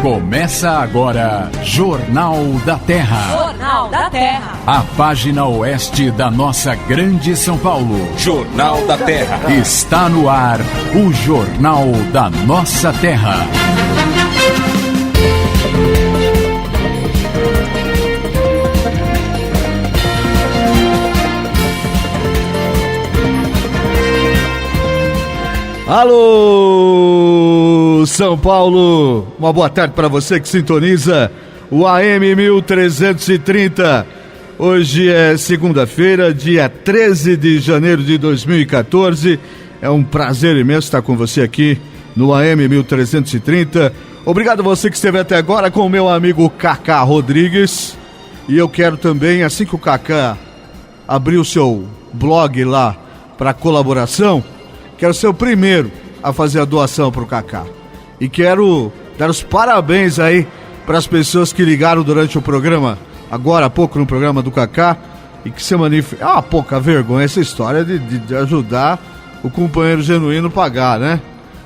Começa agora, Jornal da Terra. Jornal da Terra. A página oeste da nossa grande São Paulo. Jornal da Terra. Está no ar, o Jornal da Nossa Terra. Alô, São Paulo, uma boa tarde para você que sintoniza o AM 1330. Hoje é segunda-feira, dia 13 de janeiro de 2014. É um prazer imenso estar com você aqui no AM 1330. Obrigado a você que esteve até agora com o meu amigo Cacá Rodrigues. E eu quero também, assim que o Cacá abrir o seu blog lá para colaboração, quero ser o primeiro a fazer a doação para o Cacá. E quero dar os parabéns aí para as pessoas que ligaram durante o programa, agora há pouco no programa do Cacá, e que se manifestaram. Ah, pouca vergonha essa história de ajudar o companheiro genuíno a pagar, né?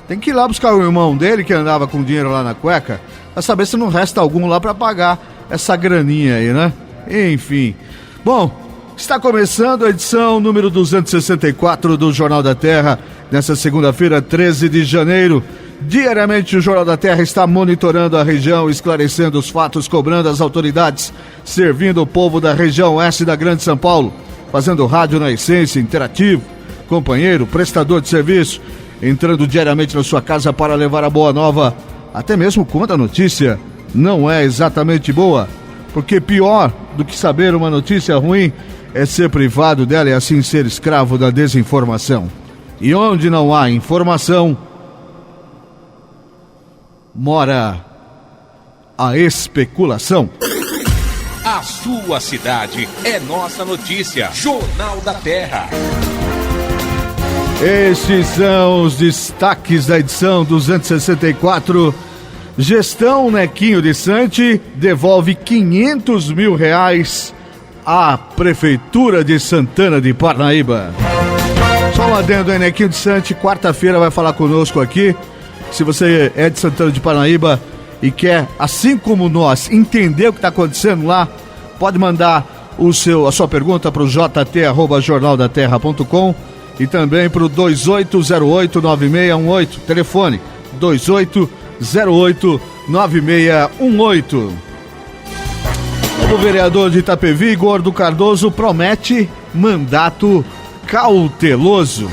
Tem que ir lá buscar o irmão dele que andava com dinheiro lá na cueca, pra saber se não resta algum lá para pagar essa graninha aí, né? Enfim. Bom, está começando a edição número 264 do Jornal da Terra, nessa segunda-feira, 13 de janeiro. Diariamente o Jornal da Terra está monitorando a região, esclarecendo os fatos, cobrando as autoridades, servindo o povo da região oeste da Grande São Paulo, fazendo rádio na essência, interativo, companheiro, prestador de serviço, entrando diariamente na sua casa para levar a boa nova, até mesmo quando a notícia não é exatamente boa, porque pior do que saber uma notícia ruim é ser privado dela e assim ser escravo da desinformação. E onde não há informação, mora a especulação. A sua cidade é nossa notícia. Jornal da Terra. Estes são os destaques da edição 264. Gestão Nequinho de Sante devolve R$500 mil à Prefeitura de Santana de Parnaíba. Só um adendo aí, Nequinho de Sante, quarta-feira vai falar conosco aqui. Se você é de Santana de Parnaíba e quer, assim como nós, entender o que está acontecendo lá, pode mandar a sua pergunta para o jt@jornaldaterra.com e também para o 2808-9618, telefone 2808-9618. O vereador de Itapevi, Gordo Cardoso, promete mandato cauteloso.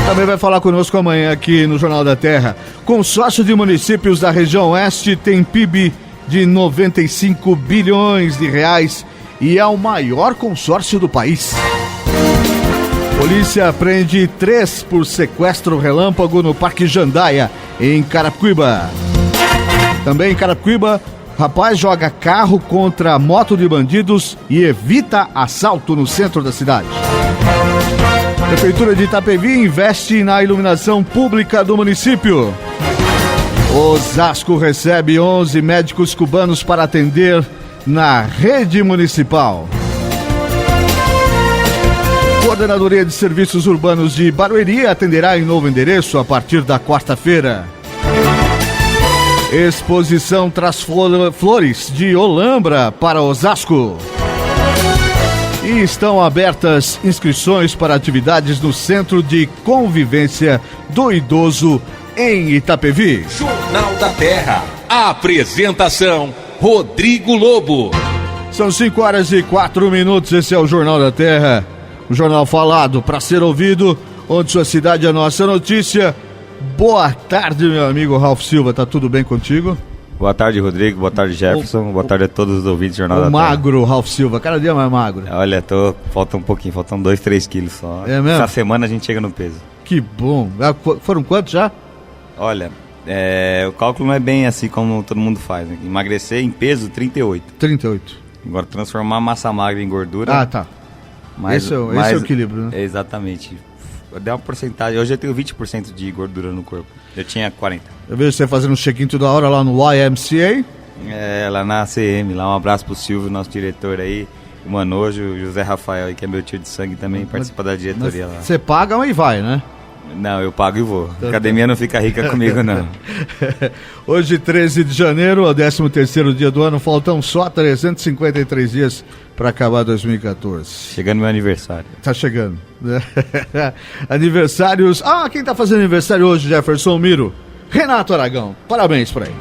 Também vai falar conosco amanhã aqui no Jornal da Terra. Consórcio de municípios da região oeste tem PIB de R$95 bilhões e é o maior consórcio do país. Polícia prende 3 por sequestro relâmpago no Parque Jandaia, em Carapicuíba. Também em Carapicuíba, rapaz joga carro contra moto de bandidos e evita assalto no centro da cidade. Prefeitura de Itapevi investe na iluminação pública do município. Osasco recebe 11 médicos cubanos para atender na rede municipal. Coordenadoria de Serviços Urbanos de Barueri atenderá em novo endereço a partir da quarta-feira. Exposição traz flores de Olambra para Osasco. E estão abertas inscrições para atividades no Centro de Convivência do Idoso em Itapevi. Jornal da Terra. A apresentação, Rodrigo Lobo. São 5h04. Esse é o Jornal da Terra. O jornal falado para ser ouvido, onde sua cidade é nossa notícia. Boa tarde, meu amigo Ralf Silva. Tá tudo bem contigo? Boa tarde, Rodrigo. Boa tarde, Jefferson. Boa tarde a todos os ouvintes do Jornal da Terra. Magro, Ralf Silva. Cada dia mais magro. Olha, falta um pouquinho, faltam 2-3 quilos só. É mesmo? Essa semana a gente chega no peso. Que bom. Foram quantos já? Olha, o cálculo não é bem assim como todo mundo faz, né? Emagrecer em peso, 38. 38. Agora, transformar massa magra em gordura... Ah, tá. Esse é o equilíbrio, né? Exatamente. Deu uma porcentagem. Hoje eu tenho 20% de gordura no corpo. Eu tinha 40%. Eu vejo você fazendo um check-in toda hora lá no YMCA. Lá na ACM. Lá um abraço pro Silvio, nosso diretor aí. O Manojo, o José Rafael, que é meu tio de sangue também, participa da diretoria lá. Você paga e vai, né? Não, eu pago e vou. A academia não fica rica comigo, não. Hoje, 13 de janeiro, é o 13º dia do ano, faltam só 353 dias para acabar 2014. Chegando meu aniversário. Tá chegando. Aniversários. Quem tá fazendo aniversário hoje, Jefferson Miro? Renato Aragão. Parabéns por aí.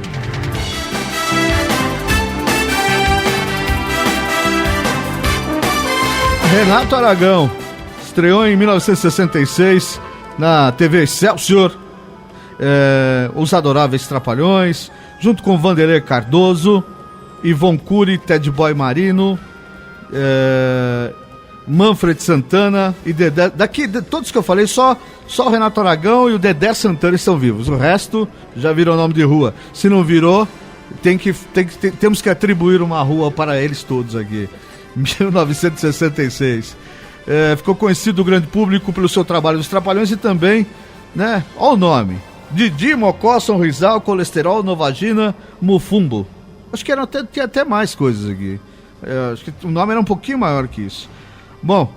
Renato Aragão estreou em 1966 na TV Excelsior, Os Adoráveis Trapalhões, junto com Vanderlei Cardoso, Ivon Cury, Ted Boy Marino, Manfred Santana e Dedé. Daqui, de todos que eu falei, só o Renato Aragão e o Dedé Santana estão vivos. O resto já virou nome de rua. Se não virou, temos que atribuir uma rua para eles todos aqui. 1966. Ficou conhecido do grande público pelo seu trabalho dos Trapalhões e também, né? Olha o nome: Didi, Mocó, Sonrisal, Colesterol, Novagina, Mufumbo. Acho que tinha até mais coisas aqui. Acho que o nome era um pouquinho maior que isso. Bom,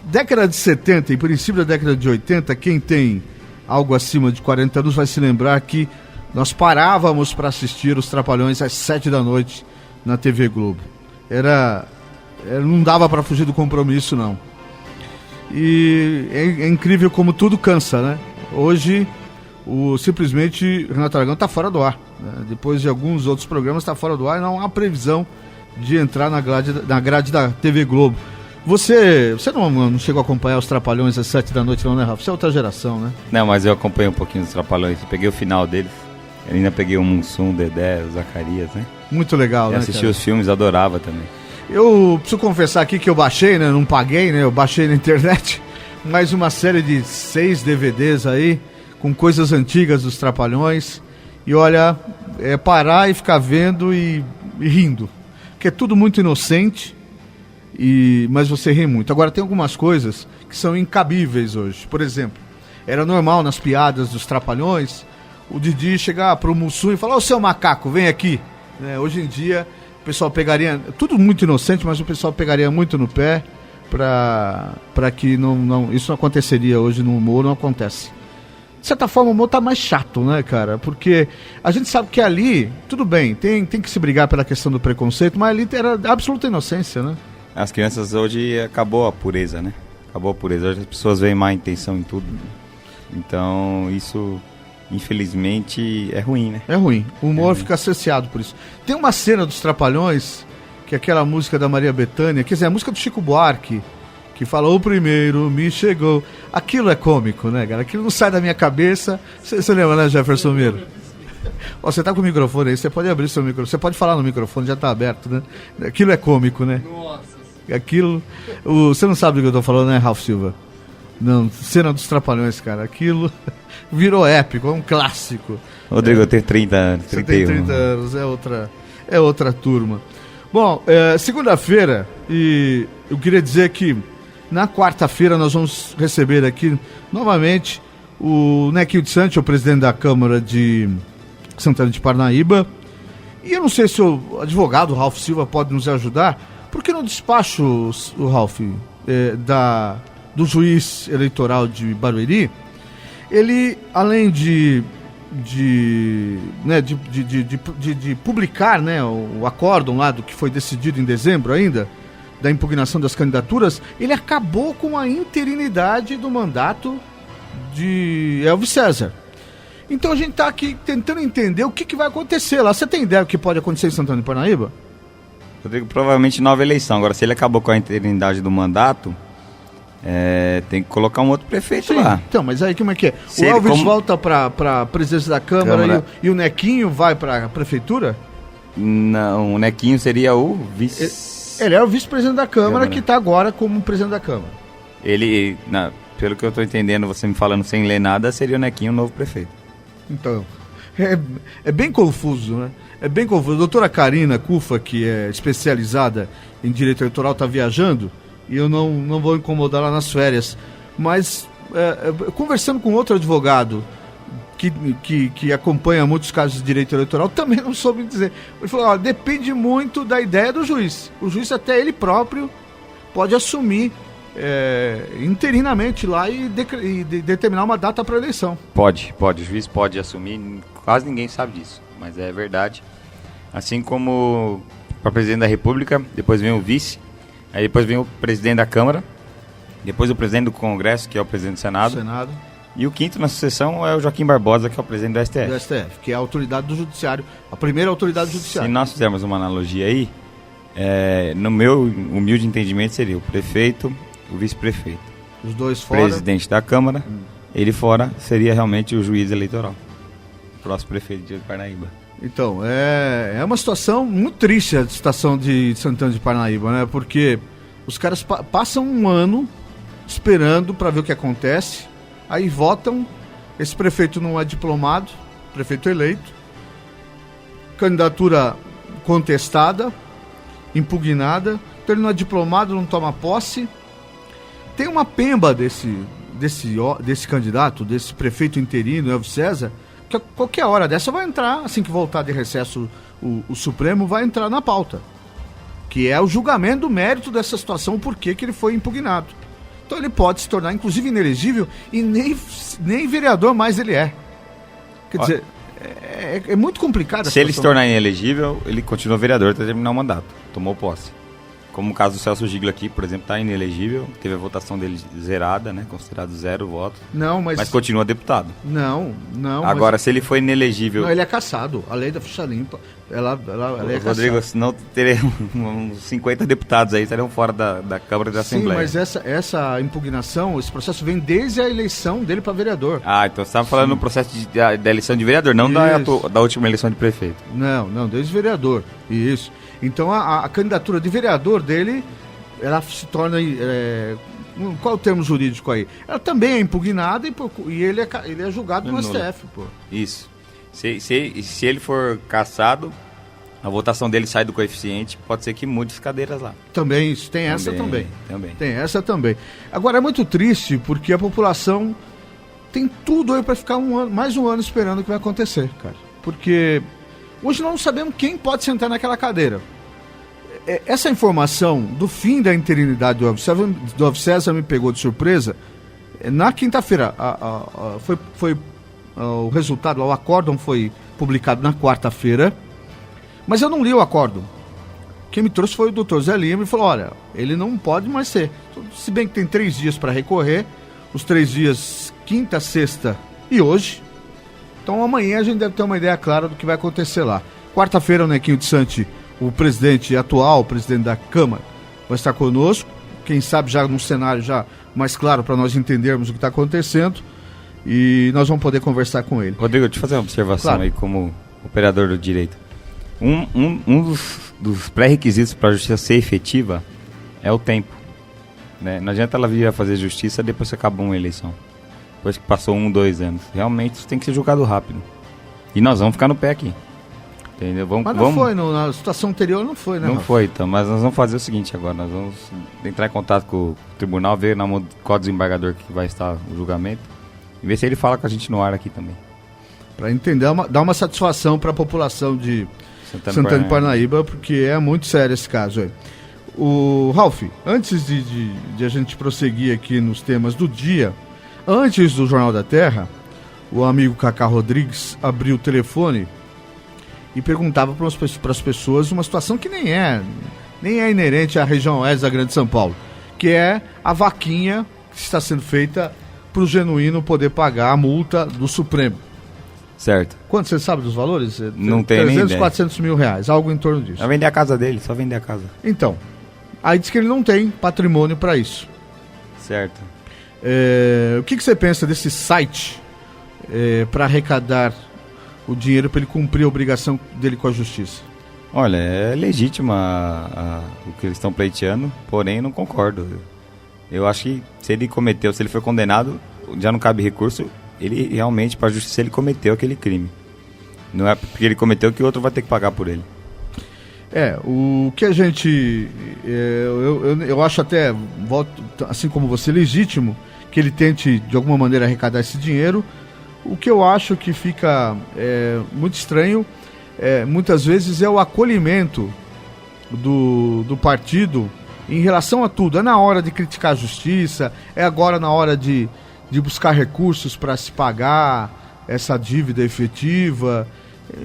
década de 70 e princípio da década de 80, quem tem algo acima de 40 anos vai se lembrar que nós parávamos para assistir os Trapalhões às 7 da noite na TV Globo. Não dava para fugir do compromisso, não. E é incrível como tudo cansa, né? Hoje, simplesmente, Renato Aragão está fora do ar, né? Depois de alguns outros programas está fora do ar e não há previsão de entrar na grade da TV Globo. Você não chegou a acompanhar os Trapalhões às 7 da noite, não, né, Rafa? Você é outra geração, né? Não, mas eu acompanhei um pouquinho dos Trapalhões. Eu peguei o final deles. Eu ainda peguei o Mussum, o Dedé, o Zacarias, né? Muito legal, né? Assisti os filmes, adorava também. Eu preciso confessar aqui que eu baixei, né? Não paguei, né? Eu baixei na internet mais uma série de 6 DVDs aí, com coisas antigas dos Trapalhões. E olha, parar e ficar vendo e rindo. Porque é tudo muito inocente, mas você ri muito. Agora, tem algumas coisas que são incabíveis hoje. Por exemplo, era normal nas piadas dos Trapalhões o Didi chegar pro Mussum e falar: ô seu macaco, vem aqui. Hoje em dia, o pessoal pegaria, tudo muito inocente, mas o pessoal pegaria muito no pé para que isso não aconteceria hoje no humor, não acontece. De certa forma, o humor tá mais chato, né, cara? Porque a gente sabe que ali, tudo bem, tem que se brigar pela questão do preconceito, mas ali era absoluta inocência, né? As crianças hoje acabou a pureza, né? Acabou a pureza. Hoje as pessoas veem má intenção em tudo. Então, isso, infelizmente, é ruim, né? É ruim. O humor fica saciado por isso. Tem uma cena dos Trapalhões, que é aquela música da Maria Bethânia, quer dizer, a música do Chico Buarque, que fala: o primeiro me chegou. Aquilo é cômico, né, cara? Aquilo não sai da minha cabeça. Você lembra, né, Jefferson Miro? Você tá com o microfone aí, você pode abrir seu microfone, você pode falar no microfone, já tá aberto, né? Aquilo é cômico, né? Nossa. Aquilo... Você não sabe do que eu tô falando, né, Ralf Silva? Não, cena dos Trapalhões, cara. Aquilo virou épico, é um clássico. Rodrigo, eu tenho 30 anos. Você tem 30 anos, é outra turma. Bom, segunda-feira, e eu queria dizer que na quarta-feira nós vamos receber aqui novamente o Nequinho de Santos, o presidente da Câmara de Santana de Parnaíba. E eu não sei se o advogado Ralf Silva pode nos ajudar, porque no despacho, o Ralf, do juiz eleitoral de Barueri, ele, além de publicar, né, o acórdão lá do que foi decidido em dezembro ainda, da impugnação das candidaturas, ele acabou com a interinidade do mandato de Elvis César. Então a gente está aqui tentando entender o que vai acontecer lá. Você tem ideia do que pode acontecer em Santana de Parnaíba? Rodrigo, provavelmente nova eleição. Agora, se ele acabou com a interinidade do mandato, tem que colocar um outro prefeito lá. Então, mas aí como é que é? O Elvis volta para a presidência da Câmara. E o Nequinho vai para a prefeitura? Não, o Nequinho seria o vice... Ele é o vice-presidente da Câmara, que está agora como presidente da Câmara. Ele, pelo que eu estou entendendo, você me falando sem ler nada, seria o Nequinho o novo prefeito. Então, é bem confuso, né? É bem confuso. A doutora Karina Cufa, que é especializada em direito eleitoral, está viajando, e eu não vou incomodá-la nas férias. Mas, conversando com outro advogado que acompanha muitos casos de direito eleitoral, também não soube dizer. Ele falou: depende muito da ideia do juiz. O juiz, até ele próprio, pode assumir interinamente lá e determinar uma data para a eleição. Pode, o juiz pode assumir, quase ninguém sabe disso, mas é verdade. Assim como para presidente da República, depois vem o vice, aí depois vem o presidente da Câmara, depois o presidente do Congresso, que é o presidente do Senado. E o quinto na sucessão é o Joaquim Barbosa, que é o presidente do STF. Do STF, que é a autoridade do judiciário, a primeira autoridade judiciária. Se nós fizermos uma analogia aí, no meu humilde entendimento seria o prefeito, o vice-prefeito. Os dois fora. Presidente da Câmara, ele fora seria realmente o juiz eleitoral. O próximo prefeito de Parnaíba. Então, é uma situação muito triste a situação de Santana de Parnaíba, né? Porque os caras passam um ano esperando para ver o que acontece, aí votam, esse prefeito não é diplomado, prefeito eleito, candidatura contestada, impugnada, então ele não é diplomado, não toma posse. Tem uma pemba desse candidato, desse prefeito interino, Elvis César, que a qualquer hora dessa vai entrar, assim que voltar de recesso o Supremo, vai entrar na pauta, que é o julgamento do mérito dessa situação, por que ele foi impugnado. Então ele pode se tornar, inclusive, inelegível e nem vereador mais ele é. Quer dizer, é muito complicado. Se ele se tornar inelegível, ele continua vereador até terminar o mandato, tomou posse. Como o caso do Celso Giglio aqui, por exemplo, está inelegível, teve a votação dele zerada, né, considerado 0 votos. Não, mas continua deputado. Não. Agora, se ele for inelegível... Não, ele é cassado. A lei da ficha limpa, ela é cassada. Rodrigo, senão teremos uns 50 deputados aí, estariam fora da Câmara e da Assembleia. Sim, mas essa impugnação, esse processo vem desde a eleição dele para vereador. Ah, então você estava falando no processo da eleição de vereador, não da última eleição de prefeito. Não, desde vereador. Isso. Então a candidatura de vereador dele, ela se torna... qual é o termo jurídico aí? Ela também é impugnada e ele é julgado no STF, pô. Isso. Se ele for cassado, a votação dele sai do coeficiente, pode ser que mude as cadeiras lá. Também, isso. Tem essa também. Tem essa também. Agora, é muito triste porque a população tem tudo aí para ficar mais um ano esperando o que vai acontecer, cara. Porque hoje nós não sabemos quem pode sentar naquela cadeira. Essa informação do fim da interinidade do Elvis César me pegou de surpresa. Na quinta-feira, foi o resultado, o acórdão foi publicado na quarta-feira, mas eu não li o acórdão. Quem me trouxe foi o doutor Zé Lima e falou, olha, ele não pode mais ser. Se bem que tem 3 dias para recorrer, os 3 dias, quinta, sexta e hoje. Então amanhã a gente deve ter uma ideia clara do que vai acontecer lá. Quarta-feira o Nequinho de Santi, o presidente atual, o presidente da Câmara, vai estar conosco. Quem sabe já num cenário já mais claro para nós entendermos o que está acontecendo. E nós vamos poder conversar com ele. Rodrigo, deixa eu fazer uma observação aí como operador do direito. Um dos pré-requisitos para a justiça ser efetiva é o tempo. Né? Não adianta ela vir a fazer justiça depois que acabou uma eleição. Depois que passou 2 anos. Realmente isso tem que ser julgado rápido. E nós vamos ficar no pé aqui. Entendeu? Mas não foi, na situação anterior não foi, né? Não foi, então. Mas nós vamos fazer o seguinte agora. Nós vamos entrar em contato com o tribunal, ver qual desembargador que vai estar o julgamento. E ver se ele fala com a gente no ar aqui também. Para entender, dar uma satisfação para a população de Santana de Parnaíba, porque é muito sério esse caso aí. O Ralf, antes de a gente prosseguir aqui nos temas do dia, antes do Jornal da Terra, o amigo Cacá Rodrigues abriu o telefone e perguntava para as pessoas uma situação que nem é inerente à região oeste da Grande São Paulo, que é a vaquinha que está sendo feita para o Genuíno poder pagar a multa do Supremo. Certo. Quanto você sabe dos valores? Não tem nem ideia. 300, 400 mil reais, algo em torno disso. Vai vender a casa dele, só vender a casa. Então, aí diz que ele não tem patrimônio para isso. Certo. O que você pensa desse site para arrecadar o dinheiro para ele cumprir a obrigação dele com a justiça? Olha, é legítima o que eles estão pleiteando, porém não concordo. Eu acho que se ele foi condenado, já não cabe recurso, ele realmente, para a justiça, ele cometeu aquele crime. Não é porque ele cometeu que o outro vai ter que pagar por ele. O que a gente... eu acho até, assim como você, legítimo que ele tente, de alguma maneira, arrecadar esse dinheiro. O que eu acho que fica muito estranho, muitas vezes, é o acolhimento do partido em relação a tudo. É na hora de criticar a justiça, é agora na hora de buscar recursos para se pagar essa dívida efetiva.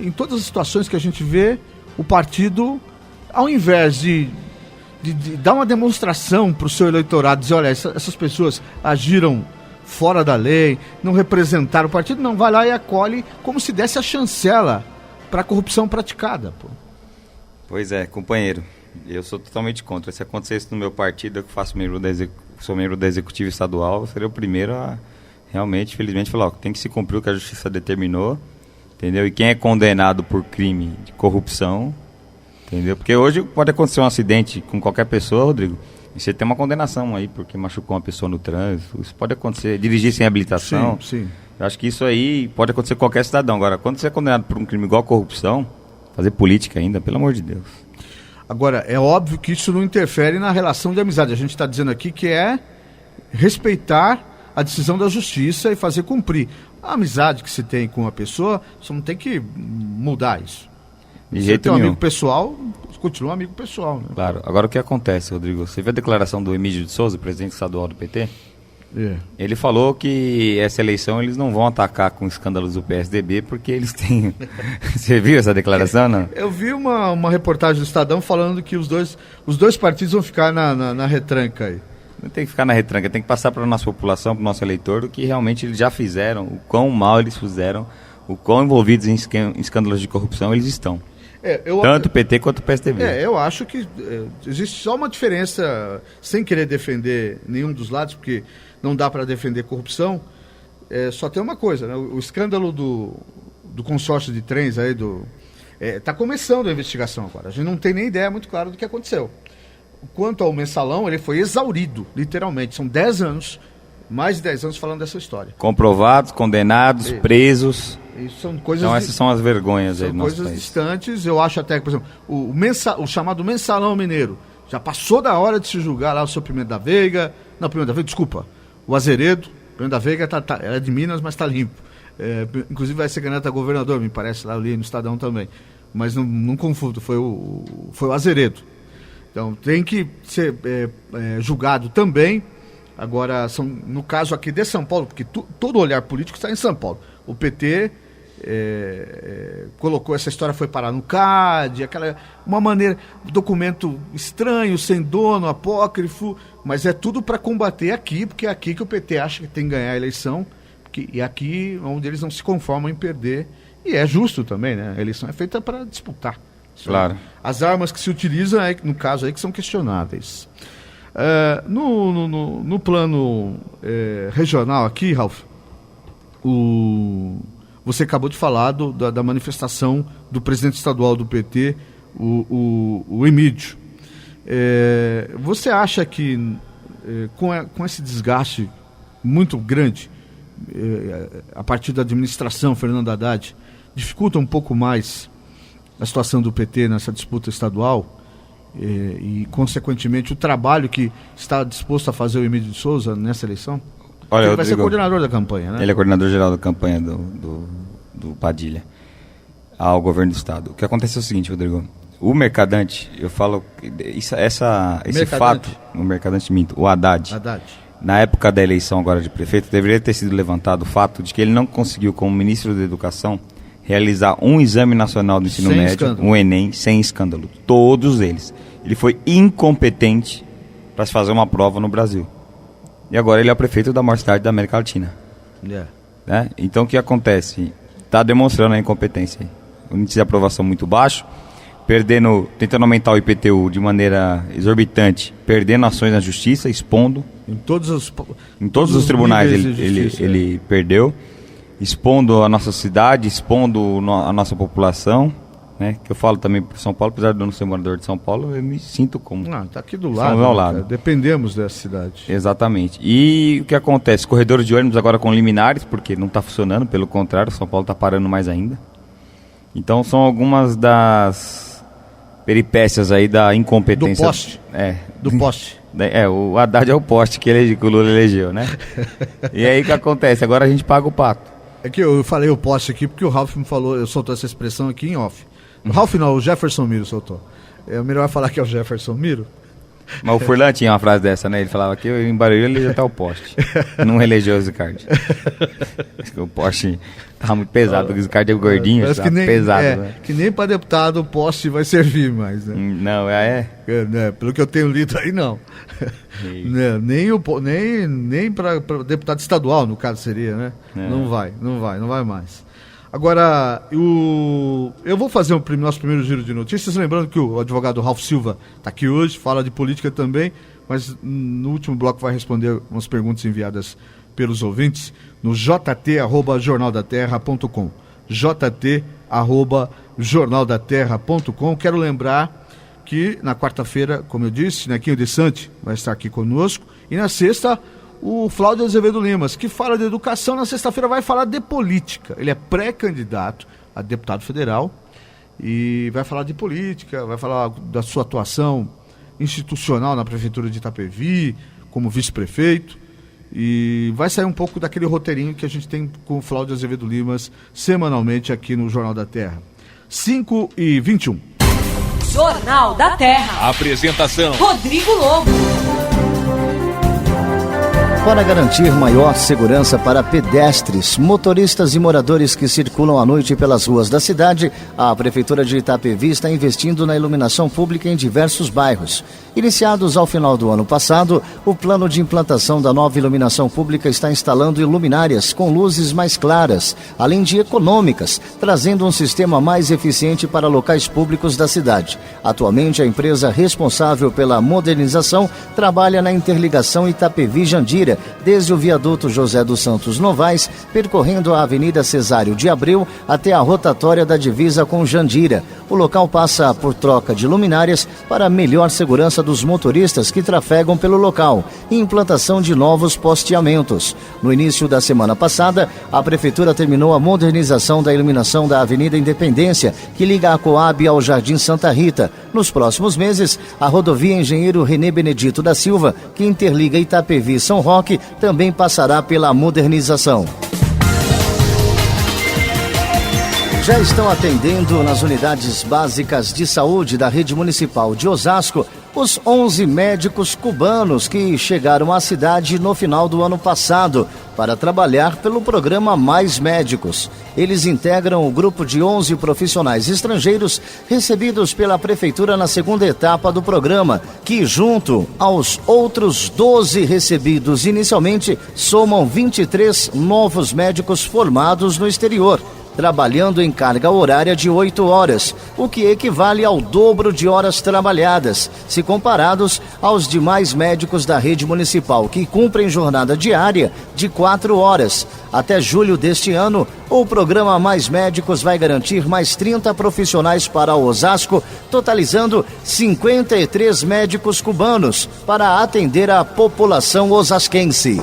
Em todas as situações que a gente vê, o partido, ao invés de dar uma demonstração para o seu eleitorado, dizer, olha, essas pessoas agiram fora da lei, não representaram o partido, não, vai lá e acolhe como se desse a chancela para a corrupção praticada. Pô. Pois é, companheiro, eu sou totalmente contra. Se acontecesse no meu partido, eu que sou membro da executiva estadual, eu seria o primeiro a realmente, felizmente, falar, tem que se cumprir o que a justiça determinou, entendeu? E quem é condenado por crime de corrupção, entendeu? Porque hoje pode acontecer um acidente com qualquer pessoa, Rodrigo, e você tem uma condenação aí, porque machucou uma pessoa no trânsito. Isso pode acontecer, dirigir sem habilitação. Sim. Eu acho que isso aí pode acontecer com qualquer cidadão. Agora, quando você é condenado por um crime igual a corrupção, fazer política ainda, pelo amor de Deus. Agora, é óbvio que isso não interfere na relação de amizade. A gente está dizendo aqui que é respeitar a decisão da justiça e fazer cumprir. A amizade que se tem com uma pessoa, você não tem que mudar isso. De você jeito tem um nenhum. amigo pessoal, continua um amigo pessoal. Né? Claro. Agora, o que acontece, Rodrigo? Você viu a declaração do Emílio de Souza, presidente estadual do PT? É. Ele falou que essa eleição eles não vão atacar com escândalos do PSDB porque eles têm... Você viu essa declaração, não? Eu vi uma reportagem do Estadão falando que os dois partidos vão ficar na retranca aí. Não tem que ficar na retranca, tem que passar para a nossa população, para o nosso eleitor, o que realmente eles já fizeram, o quão mal eles fizeram, o quão envolvidos em escândalos de corrupção eles estão. Tanto o PT quanto o PSDB. Eu acho que existe só uma diferença, sem querer defender nenhum dos lados, porque não dá para defender corrupção. Só tem uma coisa, né? O escândalo do consórcio de trens aí está começando a investigação agora. A gente não tem nem ideia muito clara do que aconteceu. Quanto ao mensalão, ele foi exaurido, literalmente. São 10 anos, mais de 10 anos falando dessa história. Comprovados, condenados, presos. Isso são coisas então essas são as vergonhas aí do nosso coisas país. distantes. Eu acho até que, por exemplo, o chamado mensalão mineiro já passou da hora de se julgar lá o seu Pimenta da Veiga. Não, Pimenta da Veiga, desculpa. O Azeredo, Pimenta da Veiga é de Minas, mas está limpo. Inclusive vai ser candidato a governador, me parece, lá eu li no Estadão também. Mas não confundo, foi o Azeredo. Então tem que ser julgado também. Agora, no caso aqui de São Paulo, porque todo olhar político está em São Paulo. O PT colocou essa história, foi parar no CAD, uma maneira, documento estranho, sem dono, apócrifo, mas é tudo para combater aqui, porque é aqui que o PT acha que tem que ganhar a eleição, e aqui onde eles não se conformam em perder, e é justo também, né? A eleição é feita para disputar. Claro. As armas que se utilizam, no caso aí, que são questionáveis. No plano regional aqui, Ralf, você acabou de falar da manifestação do presidente estadual do PT, o Emílio. Você acha que com esse desgaste muito grande, a partir da administração Fernando Haddad, dificulta um pouco mais a situação do PT nessa disputa estadual e consequentemente, o trabalho que está disposto a fazer o Emílio de Souza nessa eleição? Olha, ele vai ser coordenador da campanha, né? Ele é coordenador geral da campanha do Padilha ao governo do estado. O que acontece é o seguinte, Rodrigo. O mercadante, eu falo, esse fato, o mercadante minto, o Haddad, na época da eleição agora de prefeito, deveria ter sido levantado o fato de que ele não conseguiu, como ministro da Educação, realizar um exame nacional do ensino médio, um Enem, sem escândalo. Todos eles. Ele foi incompetente para se fazer uma prova no Brasil. E agora ele é o prefeito da maior cidade da América Latina. Né? Então o que acontece? Está demonstrando a incompetência. O índice de aprovação muito baixo, tentando aumentar o IPTU de maneira exorbitante, perdendo ações na justiça, expondo. Em todos os tribunais ele perdeu. Expondo a nossa cidade, expondo a nossa população, né? Que eu falo também para São Paulo, apesar de eu não ser morador de São Paulo, eu me sinto como... Está aqui do lado, dependemos dessa cidade. Exatamente. E o que acontece? Corredores de ônibus agora com liminares, porque não está funcionando, pelo contrário, São Paulo está parando mais ainda. Então são algumas das peripécias aí da incompetência. Do poste. Do poste. O Haddad é o poste que o Lula elegeu, né? E aí o que acontece? Agora a gente paga o pato. É que eu falei o poste aqui porque o Ralf me falou, eu soltou essa expressão aqui em off. O Ralf não, o Jefferson Miro soltou. É melhor falar que é o Jefferson Miro? Mas o Furlan tinha uma frase dessa, né? Ele falava que em Barueri ele elegeu até o poste. Não elegeu o Zicardi. O poste tava muito pesado, porque o Zicardi é gordinho, que nem, pesado. Né? Que nem para deputado o poste vai servir mais, né? Não, Pelo que eu tenho lido aí, não. Nem para deputado estadual, no caso, seria, né? Não vai mais. Agora, eu vou fazer o nosso primeiro giro de notícias, lembrando que o advogado Ralph Silva está aqui hoje, fala de política também, mas no último bloco vai responder umas perguntas enviadas pelos ouvintes no jt@jornaldaterra.com. jt@jornaldaterra.com. Quero lembrar que na quarta-feira, como eu disse, Nequinho de Sante vai estar aqui conosco, e na sexta o Flávio Azevedo Limas, que fala de educação, na sexta-feira vai falar de política. Ele é pré-candidato a deputado federal e vai falar de política, vai falar da sua atuação institucional na prefeitura de Itapevi, como vice-prefeito, e vai sair um pouco daquele roteirinho que a gente tem com o Flávio Azevedo Limas semanalmente aqui no Jornal da Terra. 5h21. Jornal da Terra. Apresentação: Rodrigo Lobo. Para garantir maior segurança para pedestres, motoristas e moradores que circulam à noite pelas ruas da cidade, a Prefeitura de Itapevi está investindo na iluminação pública em diversos bairros. Iniciados ao final do ano passado, o plano de implantação da nova iluminação pública está instalando luminárias com luzes mais claras, além de econômicas, trazendo um sistema mais eficiente para locais públicos da cidade. Atualmente, a empresa responsável pela modernização trabalha na interligação Itapevi-Jandira, desde o viaduto José dos Santos Novaes, percorrendo a Avenida Cesário de Abreu até a rotatória da divisa com Jandira. O local passa por troca de luminárias para melhor segurança dos motoristas que trafegam pelo local e implantação de novos posteamentos. No início da semana passada, a Prefeitura terminou a modernização da iluminação da Avenida Independência, que liga a Coab ao Jardim Santa Rita. Nos próximos meses, a rodovia Engenheiro René Benedito da Silva, que interliga Itapevi e São Roque, também passará pela modernização. Já estão atendendo nas unidades básicas de saúde da rede municipal de Osasco os 11 médicos cubanos que chegaram à cidade no final do ano passado para trabalhar pelo programa Mais Médicos. Eles integram o grupo de 11 profissionais estrangeiros recebidos pela Prefeitura na segunda etapa do programa, que, junto aos outros 12 recebidos inicialmente, somam 23 novos médicos formados no exterior, trabalhando em carga horária de 8 horas, o que equivale ao dobro de horas trabalhadas, se comparados aos demais médicos da rede municipal, que cumprem jornada diária de 4 horas. Até julho deste ano, o programa Mais Médicos vai garantir mais 30 profissionais para Osasco, totalizando 53 médicos cubanos para atender a população osasquense.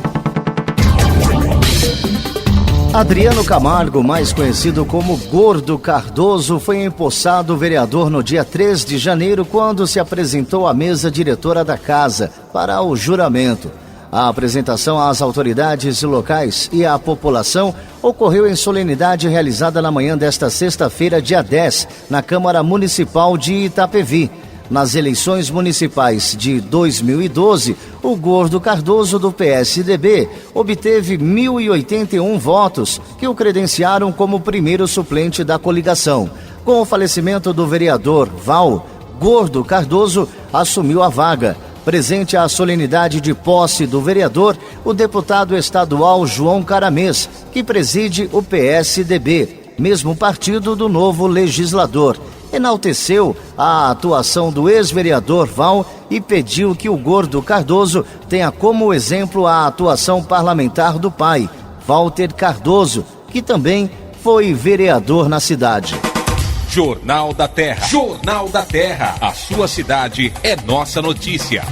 Adriano Camargo, mais conhecido como Gordo Cardoso, foi empossado vereador no dia 3 de janeiro, quando se apresentou à mesa diretora da casa para o juramento. A apresentação às autoridades locais e à população ocorreu em solenidade realizada na manhã desta sexta-feira, dia 10, na Câmara Municipal de Itapevi. Nas eleições municipais de 2012, o Gordo Cardoso, do PSDB, obteve 1.081 votos, que o credenciaram como primeiro suplente da coligação. Com o falecimento do vereador Val, Gordo Cardoso assumiu a vaga. Presente à solenidade de posse do vereador, o deputado estadual João Caramês, que preside o PSDB, mesmo partido do novo legislador, enalteceu a atuação do ex-vereador Val e pediu que o Gordo Cardoso tenha como exemplo a atuação parlamentar do pai, Walter Cardoso, que também foi vereador na cidade. Jornal da Terra. Jornal da Terra. A sua cidade é nossa notícia.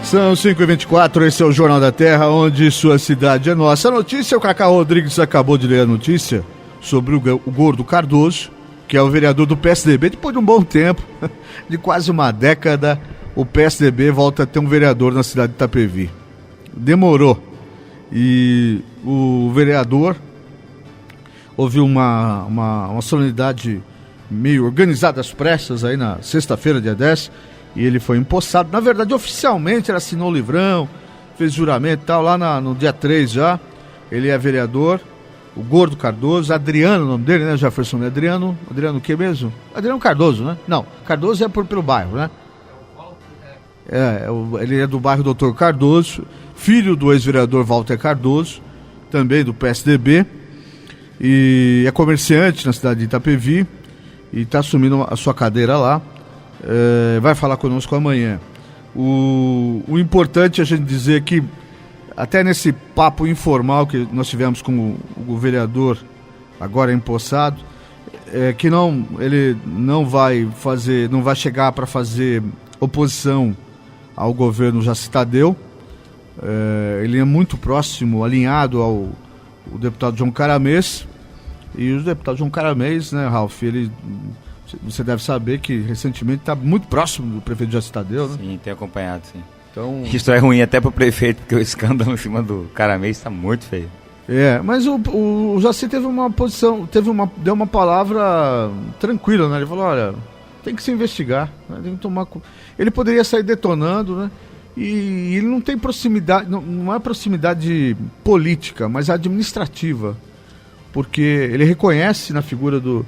São 5h24, esse é o Jornal da Terra, onde sua cidade é nossa notícia. O Cacá Rodrigues acabou de ler a notícia sobre o Gordo Cardoso, que é o vereador do PSDB. Depois de um bom tempo, de quase uma década, o PSDB volta a ter um vereador na cidade de Itapevi. Demorou. E o vereador houve uma solenidade meio organizada às pressas aí na sexta-feira, dia 10, e ele foi empossado. Na verdade, oficialmente, ele assinou o livrão, fez juramento e tal, lá no dia 3 já. Ele é vereador, o Gordo Cardoso, Adriano, o nome dele, né, Jefferson? Adriano o que mesmo? Adriano Cardoso, né? Não, Cardoso é pelo bairro, né? Ele é do bairro Doutor Cardoso, filho do ex-vereador Walter Cardoso, também do PSDB, e é comerciante na cidade de Itapevi, e está assumindo a sua cadeira lá, vai falar conosco amanhã. O importante é a gente dizer que, até nesse papo informal que nós tivemos com o vereador, agora empossado, que ele não vai chegar para fazer oposição ao governo Jaci Tadeu. Ele é muito próximo, alinhado ao deputado João Caramês. E o deputado João Caramês, né, Ralf, você deve saber que recentemente está muito próximo do prefeito Jaci Tadeu, né? Sim, tenho acompanhado, sim. Então... Isso é ruim até para o prefeito, porque o escândalo em cima do Caramês está muito feio. Mas o Jaci teve uma posição, deu uma palavra tranquila, né? Ele falou, olha, tem que se investigar, né? Tem que tomar... Ele poderia sair detonando, né? E ele não tem proximidade, não é proximidade política, mas administrativa, porque ele reconhece na figura do